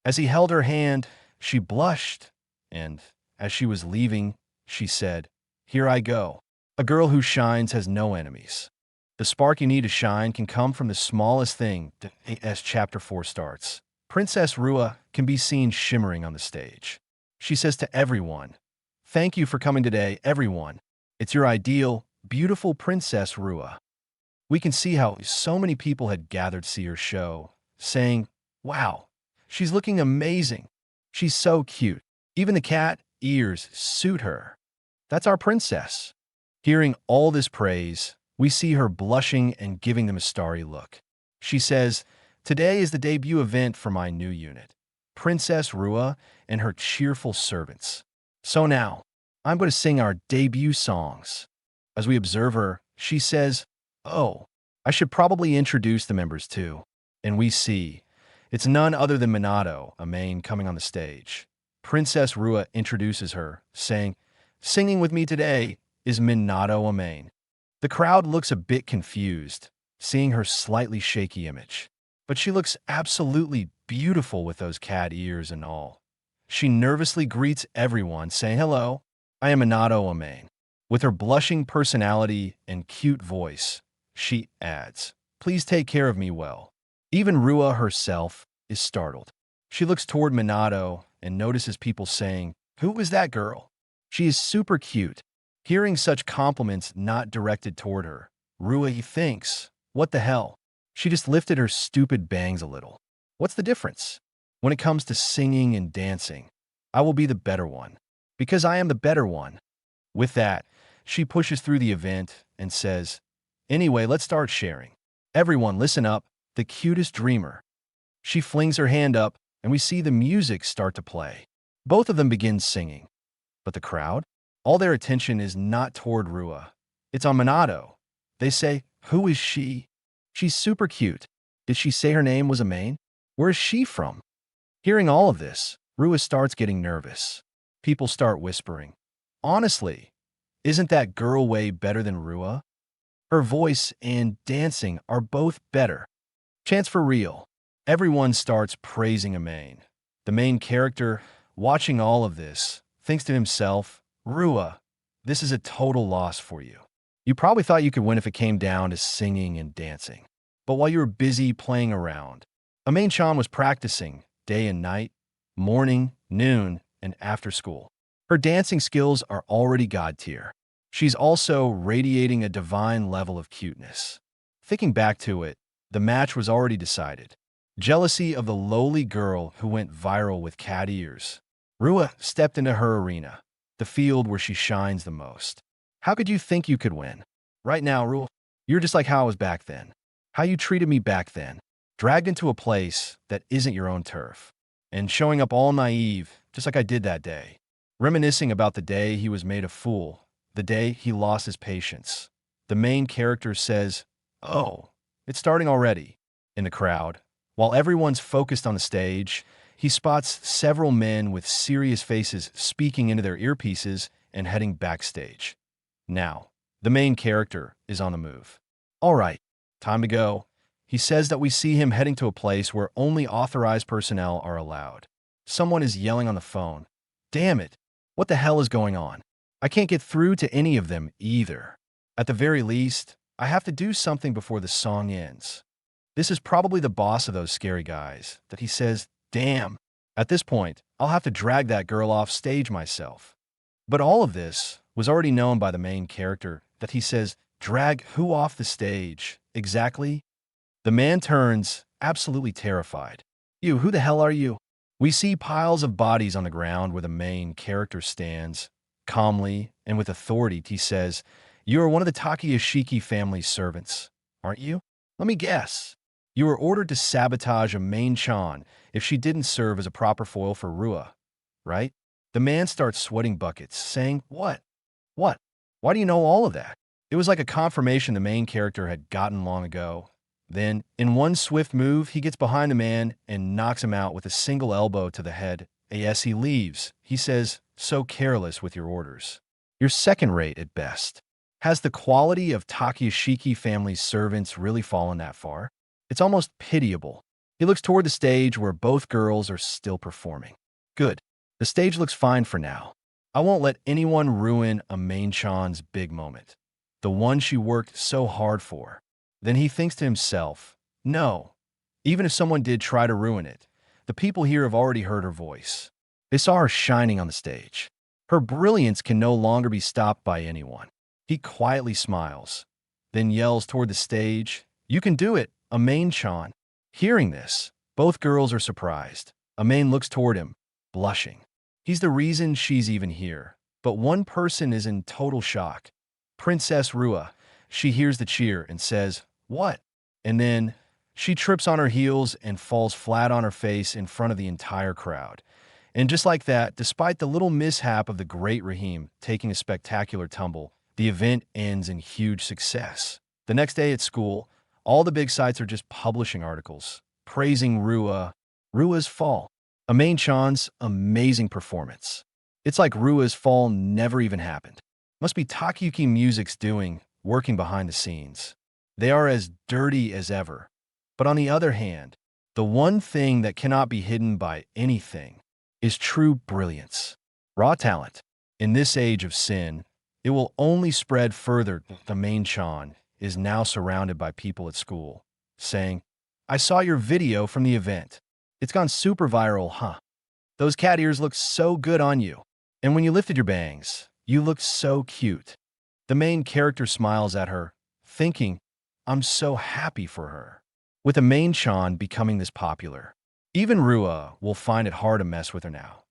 As he held her hand, she blushed, and as she was leaving, she said, here I go. A girl who shines has no enemies. The spark you need to shine can come from the smallest thing, as Chapter 4 starts. Princess Rua can be seen shimmering on the stage. She says to everyone, thank you for coming today, everyone. It's your ideal, beautiful Princess Rua. We can see how so many people had gathered to see her show, saying, wow, she's looking amazing. She's so cute. Even the cat ears suit her. That's our princess. Hearing all this praise, we see her blushing and giving them a starry look. She says, today is the debut event for my new unit, Princess Rua and her cheerful servants. So now, I'm going to sing our debut songs. As we observe her, she says, oh, I should probably introduce the members too. And we see, it's none other than Minato, Amain, coming on the stage. Princess Rua introduces her, saying, singing with me today is Minato Amain. The crowd looks a bit confused, seeing her slightly shaky image. But she looks absolutely beautiful with those cat ears and all. She nervously greets everyone, saying, hello, I am Minato Amain. With her blushing personality and cute voice, she adds, please take care of me well. Even Rua herself is startled. She looks toward Minato and notices people saying, who is that girl? She is super cute. Hearing such compliments not directed toward her, Rua thinks, what the hell? She just lifted her stupid bangs a little. What's the difference? When it comes to singing and dancing, I will be the better one, because I am the better one. With that, she pushes through the event and says, anyway, let's start sharing. Everyone listen up, the cutest dreamer. She flings her hand up, and we see the music start to play. Both of them begin singing. But the crowd? All their attention is not toward Rua. It's on Minato. They say, who is she? She's super cute. Did she say her name was Amain? Where is she from? Hearing all of this, Rua starts getting nervous. People start whispering, honestly, isn't that girl way better than Rua? Her voice and dancing are both better. Chance for real. Everyone starts praising Amain. The main character, watching all of this, thinks to himself, Rua, this is a total loss for you. You probably thought you could win if it came down to singing and dancing. But while you were busy playing around, Amain-chan was practicing day and night, morning, noon, and after school. Her dancing skills are already god tier. She's also radiating a divine level of cuteness. Thinking back to it, the match was already decided. Jealousy of the lowly girl who went viral with cat ears. Rua stepped into her arena, the field where she shines the most. How could you think you could win? Right now, Rua, you're just like how I was back then. How you treated me back then. Dragged into a place that isn't your own turf. And showing up all naive, just like I did that day. Reminiscing about the day he was made a fool, the day he lost his patience. The main character says, "Oh, it's starting already." In the crowd, while everyone's focused on the stage, he spots several men with serious faces speaking into their earpieces and heading backstage. Now, the main character is on the move. All right, time to go. He says that we see him heading to a place where only authorized personnel are allowed. Someone is yelling on the phone. Damn it! What the hell is going on? I can't get through to any of them either. At the very least, I have to do something before the song ends. This is probably the boss of those scary guys, that he says, damn. At this point, I'll have to drag that girl off stage myself. But all of this was already known by the main character, that he says, drag who off the stage? Exactly? The man turns, absolutely terrified. You, who the hell are you? We see piles of bodies on the ground where the main character stands. Calmly and with authority, he says, you are one of the Takayashiki family's servants, aren't you? Let me guess. You were ordered to sabotage a main Chan if she didn't serve as a proper foil for Rua, right? The man starts sweating buckets, saying, what? What? Why do you know all of that? It was like a confirmation the main character had gotten long ago. Then, in one swift move, he gets behind the man and knocks him out with a single elbow to the head. As he leaves, he says, so careless with your orders. You're second-rate at best. Has the quality of Takayashiki family's servants really fallen that far? It's almost pitiable. He looks toward the stage where both girls are still performing. Good. The stage looks fine for now. I won't let anyone ruin a main-chan's big moment. The one she worked so hard for. Then he thinks to himself, no, even if someone did try to ruin it, the people here have already heard her voice. They saw her shining on the stage. Her brilliance can no longer be stopped by anyone. He quietly smiles, then yells toward the stage, you can do it, Amain-chan. Hearing this, both girls are surprised. Amain looks toward him, blushing. He's the reason she's even here. But one person is in total shock. Princess Rua. She hears the cheer and says, what? And then she trips on her heels and falls flat on her face in front of the entire crowd. And just like that, despite the little mishap of the great Rahim taking a spectacular tumble, the event ends in huge success. The next day at school, all the big sites are just publishing articles, praising Rua's fall. Amain-chan's amazing performance. It's like Rua's fall never even happened. Must be Takayuki Music's doing, working behind the scenes. They are as dirty as ever. But on the other hand, the one thing that cannot be hidden by anything is true brilliance. Raw talent. In this age of sin, it will only spread further. The main Chan is now surrounded by people at school, saying, I saw your video from the event. It's gone super viral, huh? Those cat ears look so good on you. And when you lifted your bangs, you look so cute. The main character smiles at her, thinking, I'm so happy for her. With the main Chan becoming this popular, even Rua will find it hard to mess with her now.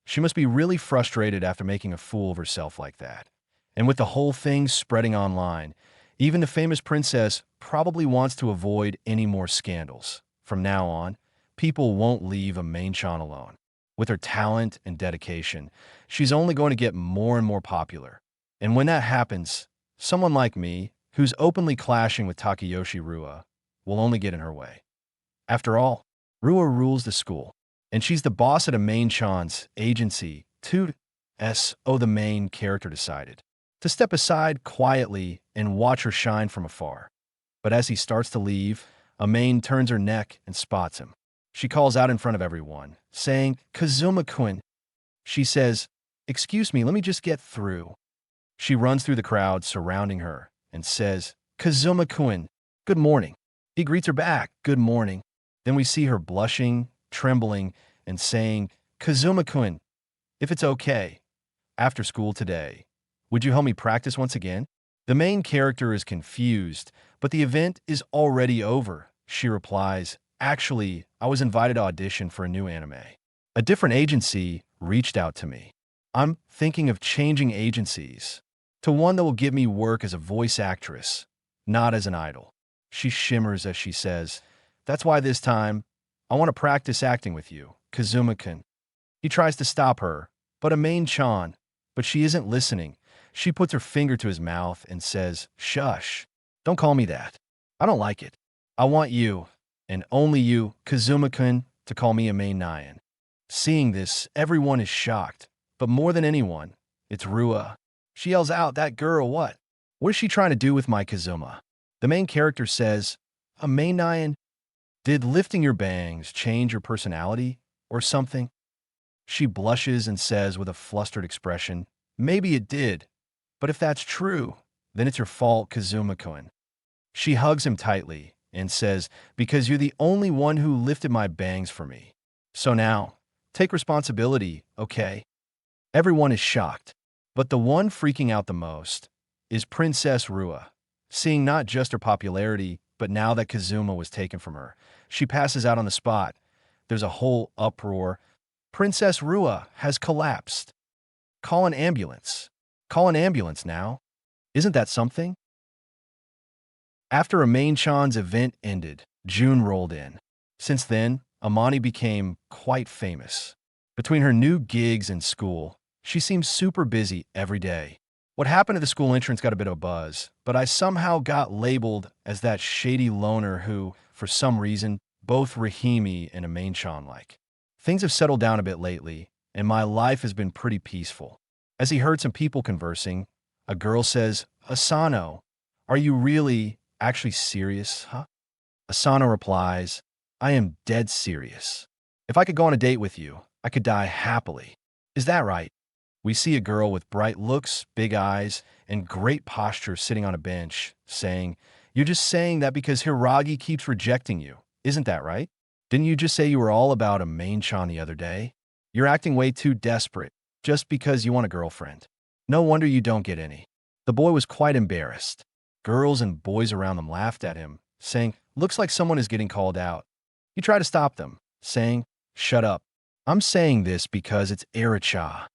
She must be really frustrated after making a fool of herself like that. And with the whole thing spreading online, even the famous princess probably wants to avoid any more scandals. From now on, people won't leave a main Chan alone. With her talent and dedication, she's only going to get more and more popular. And when that happens, someone like me, who's openly clashing with Takayoshi Rua, will only get in her way. After all, Rua rules the school, and she's the boss at a main Chan's agency, too. The main character decided to step aside quietly and watch her shine from afar. But as he starts to leave, Amain turns her neck and spots him. She calls out in front of everyone, saying, Kazuma-kun. She says, excuse me, let me just get through. She runs through the crowd surrounding her and says, Kazuma-kun, good morning. He greets her back, good morning. Then we see her blushing, trembling, and saying, Kazuma-kun, if it's okay, after school today, would you help me practice once again? The main character is confused, but the event is already over. She replies, Actually, I was invited to audition for a new anime. A different agency reached out to me. I'm thinking of changing agencies to one that will give me work as a voice actress, not as an idol. She shimmers as she says, "That's why this time, I want to practice acting with you, Kazuma-kun." He tries to stop her, but but she isn't listening. She puts her finger to his mouth and says, "Shush. Don't call me that. I don't like it. I want you, and only you, Kazuma-kun, to call me a main Nyan." Seeing this, everyone is shocked. But more than anyone, it's Rua. She yells out, "That girl, what? What is she trying to do with my Kazuma?" The main character says, "A main Nyan? Did lifting your bangs change your personality or something?" She blushes and says with a flustered expression, "Maybe it did. But if that's true, then it's your fault, Kazuma-kun." She hugs him tightly and says, "Because you're the only one who lifted my bangs for me. So now, take responsibility, okay?" Everyone is shocked, but the one freaking out the most is Princess Rua. Seeing not just her popularity, but now that Kazuma was taken from her, she passes out on the spot. There's a whole uproar. Princess Rua has collapsed. Call an ambulance. Call an ambulance now. Isn't that something? After Amain-chan's event ended, June rolled in. Since then, Amani became quite famous. Between her new gigs and school, she seems super busy every day. What happened at the school entrance got a bit of a buzz, but I somehow got labeled as that shady loner who, for some reason, both Rahimi and Amain-chan like. Things have settled down a bit lately, and my life has been pretty peaceful. As he heard some people conversing, a girl says, "Asano, are you really actually serious, huh?" Asano replies, "I am dead serious. If I could go on a date with you, I could die happily. Is that right?" We see a girl with bright looks, big eyes, and great posture sitting on a bench, saying, "You're just saying that because Hiragi keeps rejecting you. Isn't that right? Didn't you just say you were all about a main-chan the other day? You're acting way too desperate, just because you want a girlfriend. No wonder you don't get any." The boy was quite embarrassed. Girls and boys around them laughed at him, saying, "Looks like someone is getting called out." He tried to stop them, saying, "Shut up. I'm saying this because it's Ericha."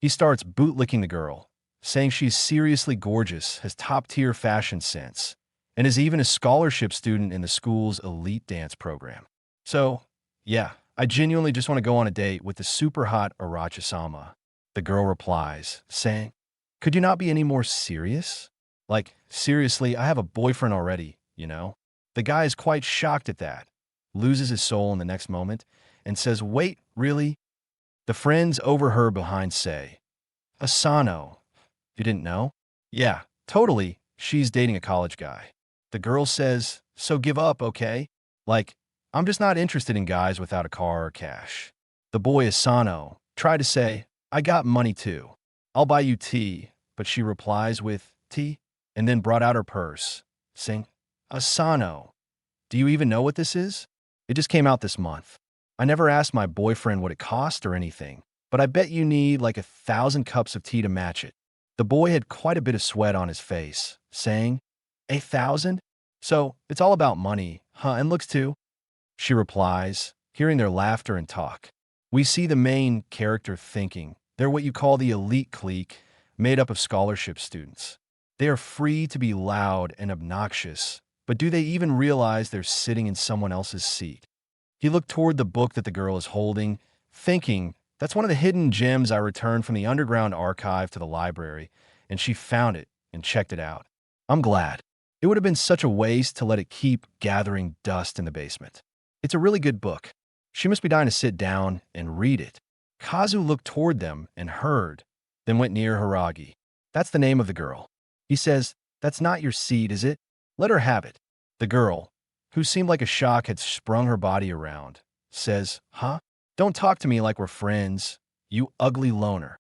He starts bootlicking the girl, saying she's seriously gorgeous, has top-tier fashion sense, and is even a scholarship student in the school's elite dance program. So, yeah, I genuinely just want to go on a date with the super hot Aracha-sama. The girl replies, saying, "Could you not be any more serious? Like, seriously, I have a boyfriend already, you know?" The guy is quite shocked at that, loses his soul in the next moment, and says, "Wait, really?" The friends over her behind say, "Asano, you didn't know?" "Yeah, totally, she's dating a college guy." The girl says, "So give up, okay? Like, I'm just not interested in guys without a car or cash." The boy Asano tried to say, "I got money too. I'll buy you tea," but she replies with, "Tea?" and then brought out her purse, saying, "Asano, do you even know what this is? It just came out this month. I never asked my boyfriend what it cost or anything, but I bet you need like 1,000 cups of tea to match it." The boy had quite a bit of sweat on his face, saying, 1,000? So it's all about money, huh, and looks too? She replies, hearing their laughter and talk. We see the main character thinking they're what you call the elite clique, made up of scholarship students. They are free to be loud and obnoxious, but do they even realize they're sitting in someone else's seat? He looked toward the book that the girl is holding, thinking, "That's one of the hidden gems I returned from the underground archive to the library," and she found it and checked it out. I'm glad. It would have been such a waste to let it keep gathering dust in the basement. It's a really good book. She must be dying to sit down and read it. Kazu looked toward them and heard, then went near Hiragi. That's the name of the girl. He says, "That's not your seed, is it? Let her have it." The girl, who seemed like a shock had sprung her body around, says, "Huh? Don't talk to me like we're friends, you ugly loner."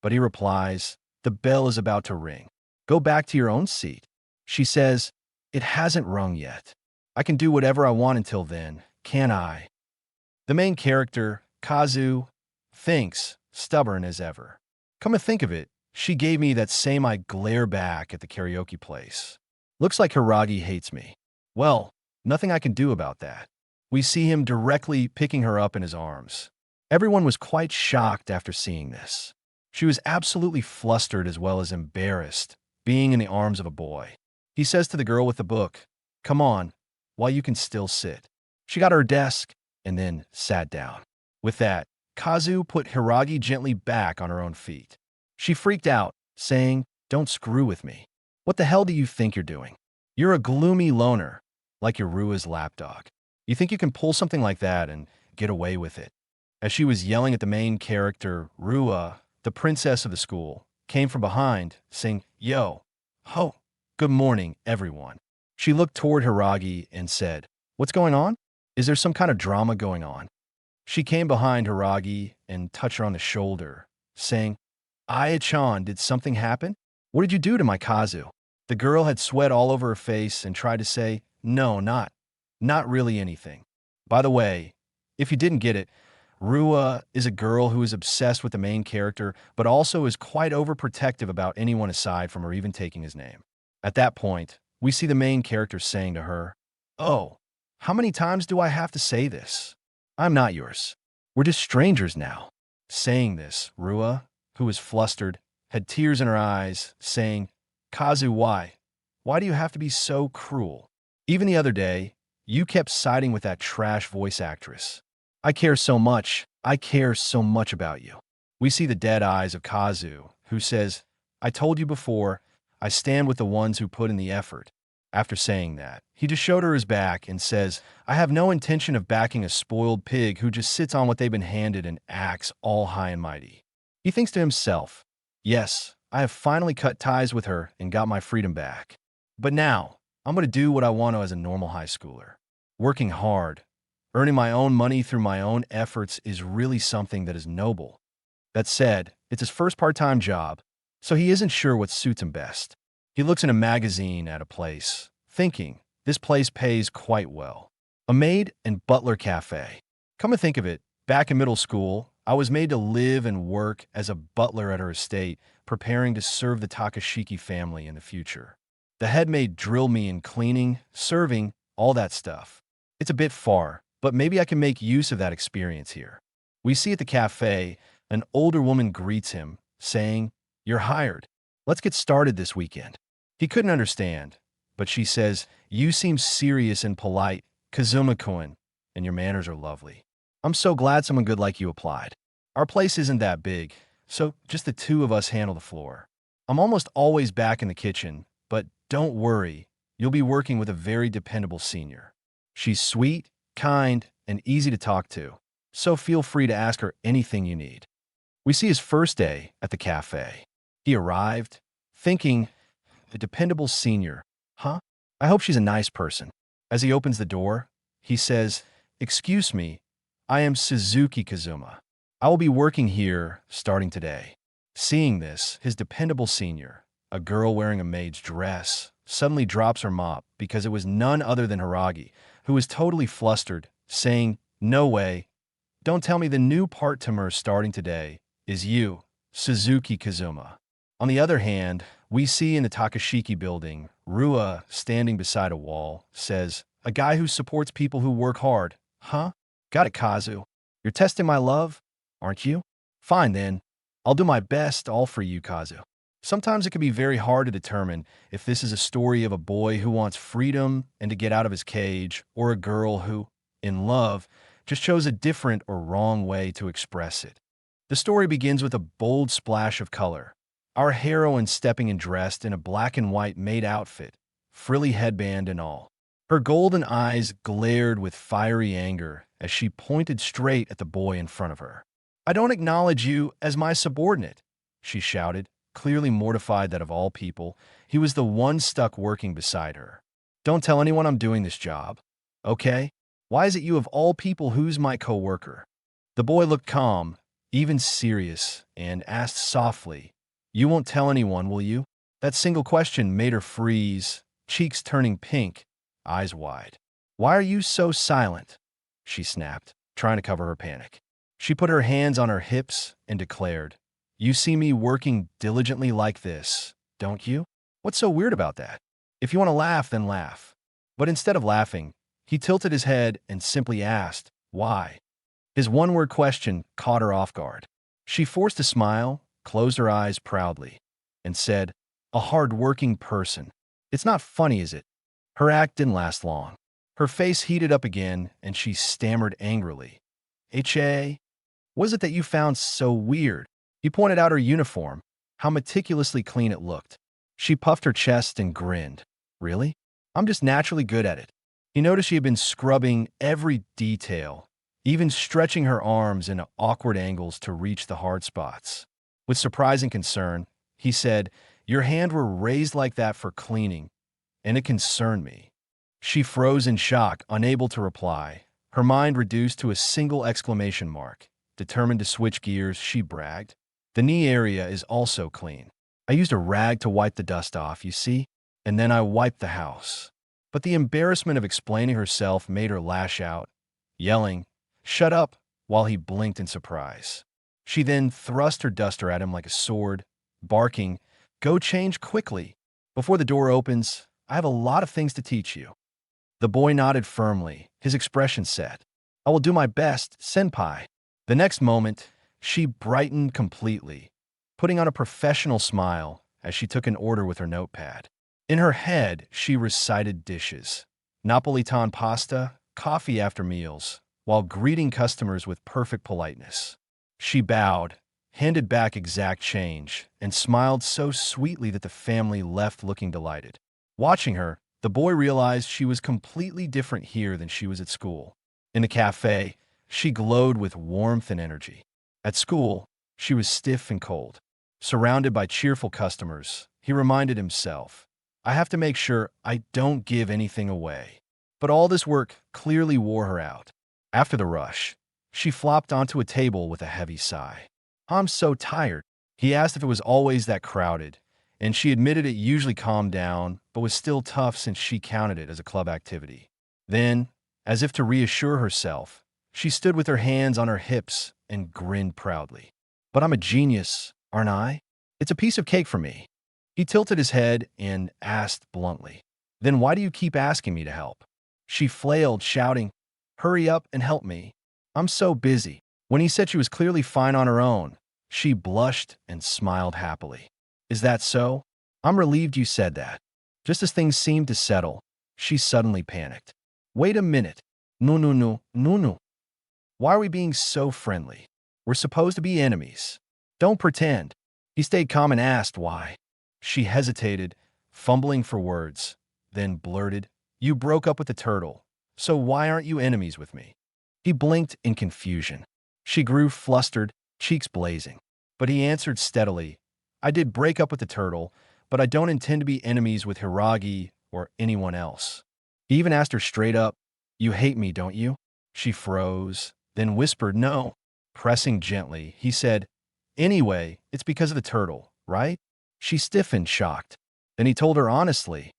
But he replies, "The bell is about to ring. Go back to your own seat." She says, "It hasn't rung yet. I can do whatever I want until then, can't I?" The main character, Kazu, thinks, stubborn as ever. Come to think of it, she gave me that same I glare back at the karaoke place. Looks like Hiragi hates me. Well, nothing I can do about that. We see him directly picking her up in his arms. Everyone was quite shocked after seeing this. She was absolutely flustered as well as embarrassed, being in the arms of a boy. He says to the girl with the book, "Come on, while you can still sit." She got her desk and then sat down. With that, Kazu put Hiragi gently back on her own feet. She freaked out, saying, "Don't screw with me. What the hell do you think you're doing? You're a gloomy loner, like your Rua's lapdog. You think you can pull something like that and get away with it?" As she was yelling at the main character, Rua, the princess of the school, came from behind, saying, "Yo, ho, good morning, everyone." She looked toward Hiragi and said, "What's going on? Is there some kind of drama going on?" She came behind Hiragi and touched her on the shoulder, saying, "Aya-chan, did something happen? What did you do to my Kazu?" The girl had sweat all over her face and tried to say, "No, not really anything. By the way, if you didn't get it, Rua is a girl who is obsessed with the main character, but also is quite overprotective about anyone aside from her even taking his name." At that point, we see the main character saying to her, "Oh, how many times do I have to say this? I'm not yours. We're just strangers now." Saying this, Rua, who was flustered, had tears in her eyes, saying, "Kazu, why? Why do you have to be so cruel? Even the other day, you kept siding with that trash voice actress. I care so much. I care so much about you." We see the dead eyes of Kazu, who says, "I told you before, I stand with the ones who put in the effort." After saying that, he just showed her his back and says, "I have no intention of backing a spoiled pig who just sits on what they've been handed and acts all high and mighty." He thinks to himself, "Yes, I have finally cut ties with her and got my freedom back. But now, I'm going to do what I want to as a normal high schooler. Working hard, earning my own money through my own efforts is really something that is noble." That said, it's his first part-time job, so he isn't sure what suits him best. He looks in a magazine at a place, thinking, this place pays quite well. A maid and butler cafe. Come to think of it, back in middle school, I was made to live and work as a butler at her estate, preparing to serve the Takashiki family in the future. The head maid drilled me in cleaning, serving, all that stuff. It's a bit far, but maybe I can make use of that experience here. We see at the cafe, an older woman greets him, saying, "You're hired. Let's get started this weekend." He couldn't understand, but she says, "You seem serious and polite, Kazuma-kun, and your manners are lovely. I'm so glad someone good like you applied. Our place isn't that big, so just the two of us handle the floor. I'm almost always back in the kitchen, but don't worry, you'll be working with a very dependable senior. She's sweet, kind, and easy to talk to, so feel free to ask her anything you need." We see his first day at the cafe. He arrived, thinking, a dependable senior, huh? I hope she's a nice person. As he opens the door, he says, "Excuse me, I am Suzuki Kazuma. I will be working here starting today." Seeing this, his dependable senior, a girl wearing a maid's dress, suddenly drops her mop because it was none other than Hiragi, who was totally flustered, saying, "No way. Don't tell me the new part-timer starting today is you, Suzuki Kazuma." On the other hand, we see in the Takashiki building, Rua, standing beside a wall, says, "A guy who supports people who work hard, huh? Got it, Kazu. You're testing my love, aren't you? Fine then. I'll do my best all for you, Kazu." Sometimes it can be very hard to determine if this is a story of a boy who wants freedom and to get out of his cage, or a girl who, in love, just chose a different or wrong way to express it. The story begins with a bold splash of color. Our heroine stepping and dressed in a black and white maid outfit, frilly headband and all. Her golden eyes glared with fiery anger as she pointed straight at the boy in front of her. "I don't acknowledge you as my subordinate," she shouted, clearly mortified that of all people, he was the one stuck working beside her. "Don't tell anyone I'm doing this job, okay? Why is it you of all people who's my co-worker?" The boy looked calm, even serious, and asked softly, "You won't tell anyone, will you?" That single question made her freeze, cheeks turning pink, eyes wide. "Why are you so silent?" she snapped, trying to cover her panic. She put her hands on her hips and declared, "You see me working diligently like this, don't you? What's so weird about that? If you want to laugh, then laugh." But instead of laughing, He tilted his head and simply asked, "Why?" His one-word question caught her off guard. She forced a smile, closed her eyes proudly, and said, "A hard-working person." "It's not funny, is it?" Her act didn't last long. Her face heated up again, and she stammered angrily. "H.A., what is it that you found so weird?" He pointed out her uniform, how meticulously clean it looked. She puffed her chest and grinned. "Really? I'm just naturally good at it." He noticed she had been scrubbing every detail, even stretching her arms into awkward angles to reach the hard spots. With surprising concern, he said, "Your hands were raised like that for cleaning, and it concerned me." She froze in shock, unable to reply, her mind reduced to a single exclamation mark. Determined to switch gears, she bragged, "The knee area is also clean. I used a rag to wipe the dust off, you see, and then I wiped the house." But the embarrassment of explaining herself made her lash out, yelling, "Shut up," while he blinked in surprise. She then thrust her duster at him like a sword, barking, "Go change quickly. Before the door opens, I have a lot of things to teach you." The boy nodded firmly, his expression set. "I will do my best, senpai." The next moment, she brightened completely, putting on a professional smile as she took an order with her notepad. In her head, she recited dishes: Napolitan pasta, coffee after meals, while greeting customers with perfect politeness. She bowed, handed back exact change, and smiled so sweetly that the family left looking delighted. Watching her, the boy realized she was completely different here than she was at school. In the cafe, she glowed with warmth and energy. At school, she was stiff and cold. Surrounded by cheerful customers, he reminded himself, "I have to make sure I don't give anything away." But all this work clearly wore her out. After the rush, she flopped onto a table with a heavy sigh. "I'm so tired." He asked if it was always that crowded, and she admitted it usually calmed down, but was still tough since she counted it as a club activity. Then, as if to reassure herself, she stood with her hands on her hips and grinned proudly. "But I'm a genius, aren't I? It's a piece of cake for me." He tilted his head and asked bluntly, "Then why do you keep asking me to help?" She flailed, shouting, "Hurry up and help me. I'm so busy." When he said she was clearly fine on her own, she blushed and smiled happily. "Is that so? I'm relieved you said that." Just as things seemed to settle, she suddenly panicked. "Wait a minute. No, no, no, no, no. Why are we being so friendly? We're supposed to be enemies. Don't pretend." He stayed calm and asked why. She hesitated, fumbling for words, then blurted, "You broke up with the turtle, so why aren't you enemies with me?" He blinked in confusion. She grew flustered, cheeks blazing. But he answered steadily, "I did break up with the turtle, but I don't intend to be enemies with Hiragi or anyone else." He even asked her straight up, "You hate me, don't you?" She froze, then whispered no. Pressing gently, he said, "Anyway, it's because of the turtle, right?" She stiffened, shocked. Then he told her honestly,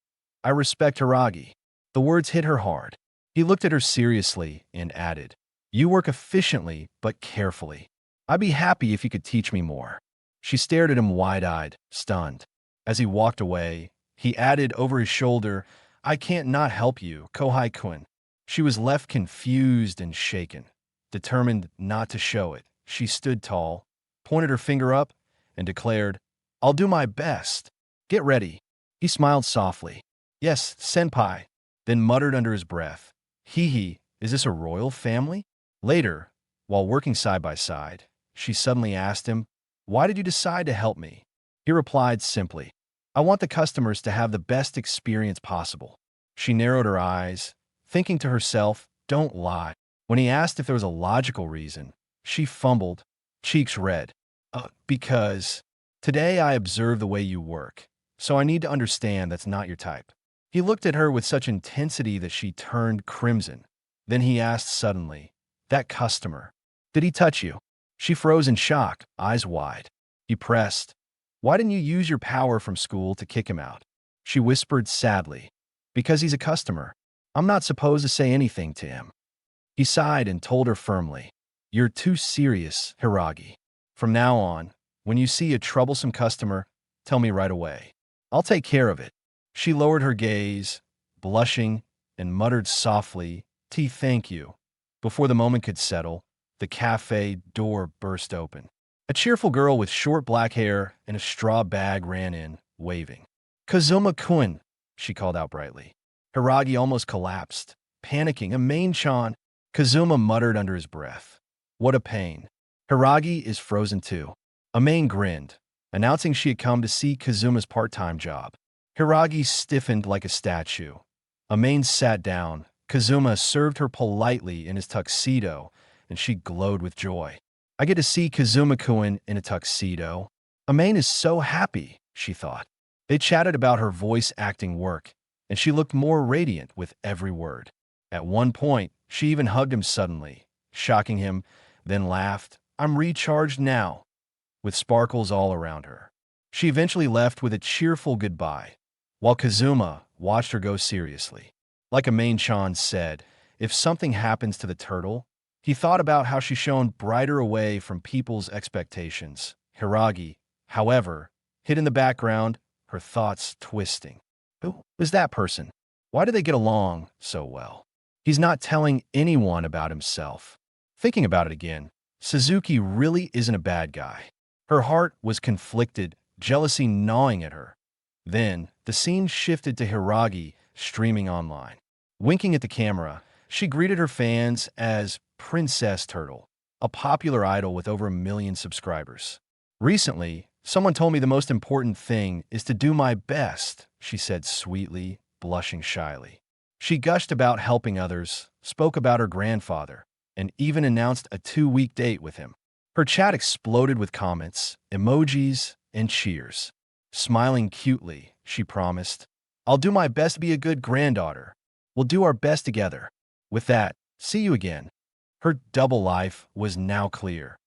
"I respect Hiragi." The words hit her hard. He looked at her seriously and added, "You work efficiently but carefully. I'd be happy if you could teach me more." She stared at him wide-eyed, stunned. As he walked away, he added over his shoulder, "I can't not help you, Kohai-kun." She was left confused and shaken. Determined not to show it, she stood tall, pointed her finger up, and declared, "I'll do my best. Get ready." He smiled softly. "Yes, senpai," then muttered under his breath, "Hee, is this a royal family?" Later, while working side by side, she suddenly asked him, "Why did you decide to help me?" He replied simply, "I want the customers to have the best experience possible." She narrowed her eyes, thinking to herself, "Don't lie." When he asked if there was a logical reason, she fumbled, cheeks red. Because today I observe the way you work, so I need to understand that's not your type." He looked at her with such intensity that she turned crimson. Then he asked suddenly, "That customer, did he touch you?" She froze in shock, eyes wide. He pressed, "Why didn't you use your power from school to kick him out?" She whispered sadly, "Because he's a customer. I'm not supposed to say anything to him." He sighed and told her firmly, "You're too serious, Hiragi. From now on, when you see a troublesome customer, tell me right away. I'll take care of it." She lowered her gaze, blushing, and muttered softly, "Tea, thank you." Before the moment could settle, the cafe door burst open. A cheerful girl with short black hair and a straw bag ran in, waving. "Kazuma-kun," she called out brightly. Hiragi almost collapsed, panicking. "A main-chan," Kazuma muttered under his breath. "What a pain." "Hiragi is frozen too." Amain grinned, announcing she had come to see Kazuma's part-time job. Hiragi stiffened like a statue. Amain sat down. Kazuma served her politely in his tuxedo, and she glowed with joy. "I get to see Kazuma-kun in a tuxedo. Amain is so happy," she thought. They chatted about her voice acting work, and she looked more radiant with every word. At one point, she even hugged him suddenly, shocking him, then laughed, "I'm recharged now," with sparkles all around her. She eventually left with a cheerful goodbye, while Kazuma watched her go seriously. Like Amain-chan said, if something happens to the turtle, he thought about how she shone brighter away from people's expectations. Hiragi, however, hid in the background, her thoughts twisting. Who was that person? Why do they get along so well? He's not telling anyone about himself. Thinking about it again, Suzuki really isn't a bad guy. Her heart was conflicted, jealousy gnawing at her. Then, the scene shifted to Hiragi streaming online. Winking at the camera, she greeted her fans as Princess Turtle, a popular idol with over 1 million subscribers. "Recently, someone told me the most important thing is to do my best," she said sweetly, blushing shyly. She gushed about helping others, spoke about her grandfather, and even announced a 2-week date with him. Her chat exploded with comments, emojis, and cheers. Smiling cutely, she promised, "I'll do my best to be a good granddaughter. We'll do our best together. With that, see you again." Her double life was now clear.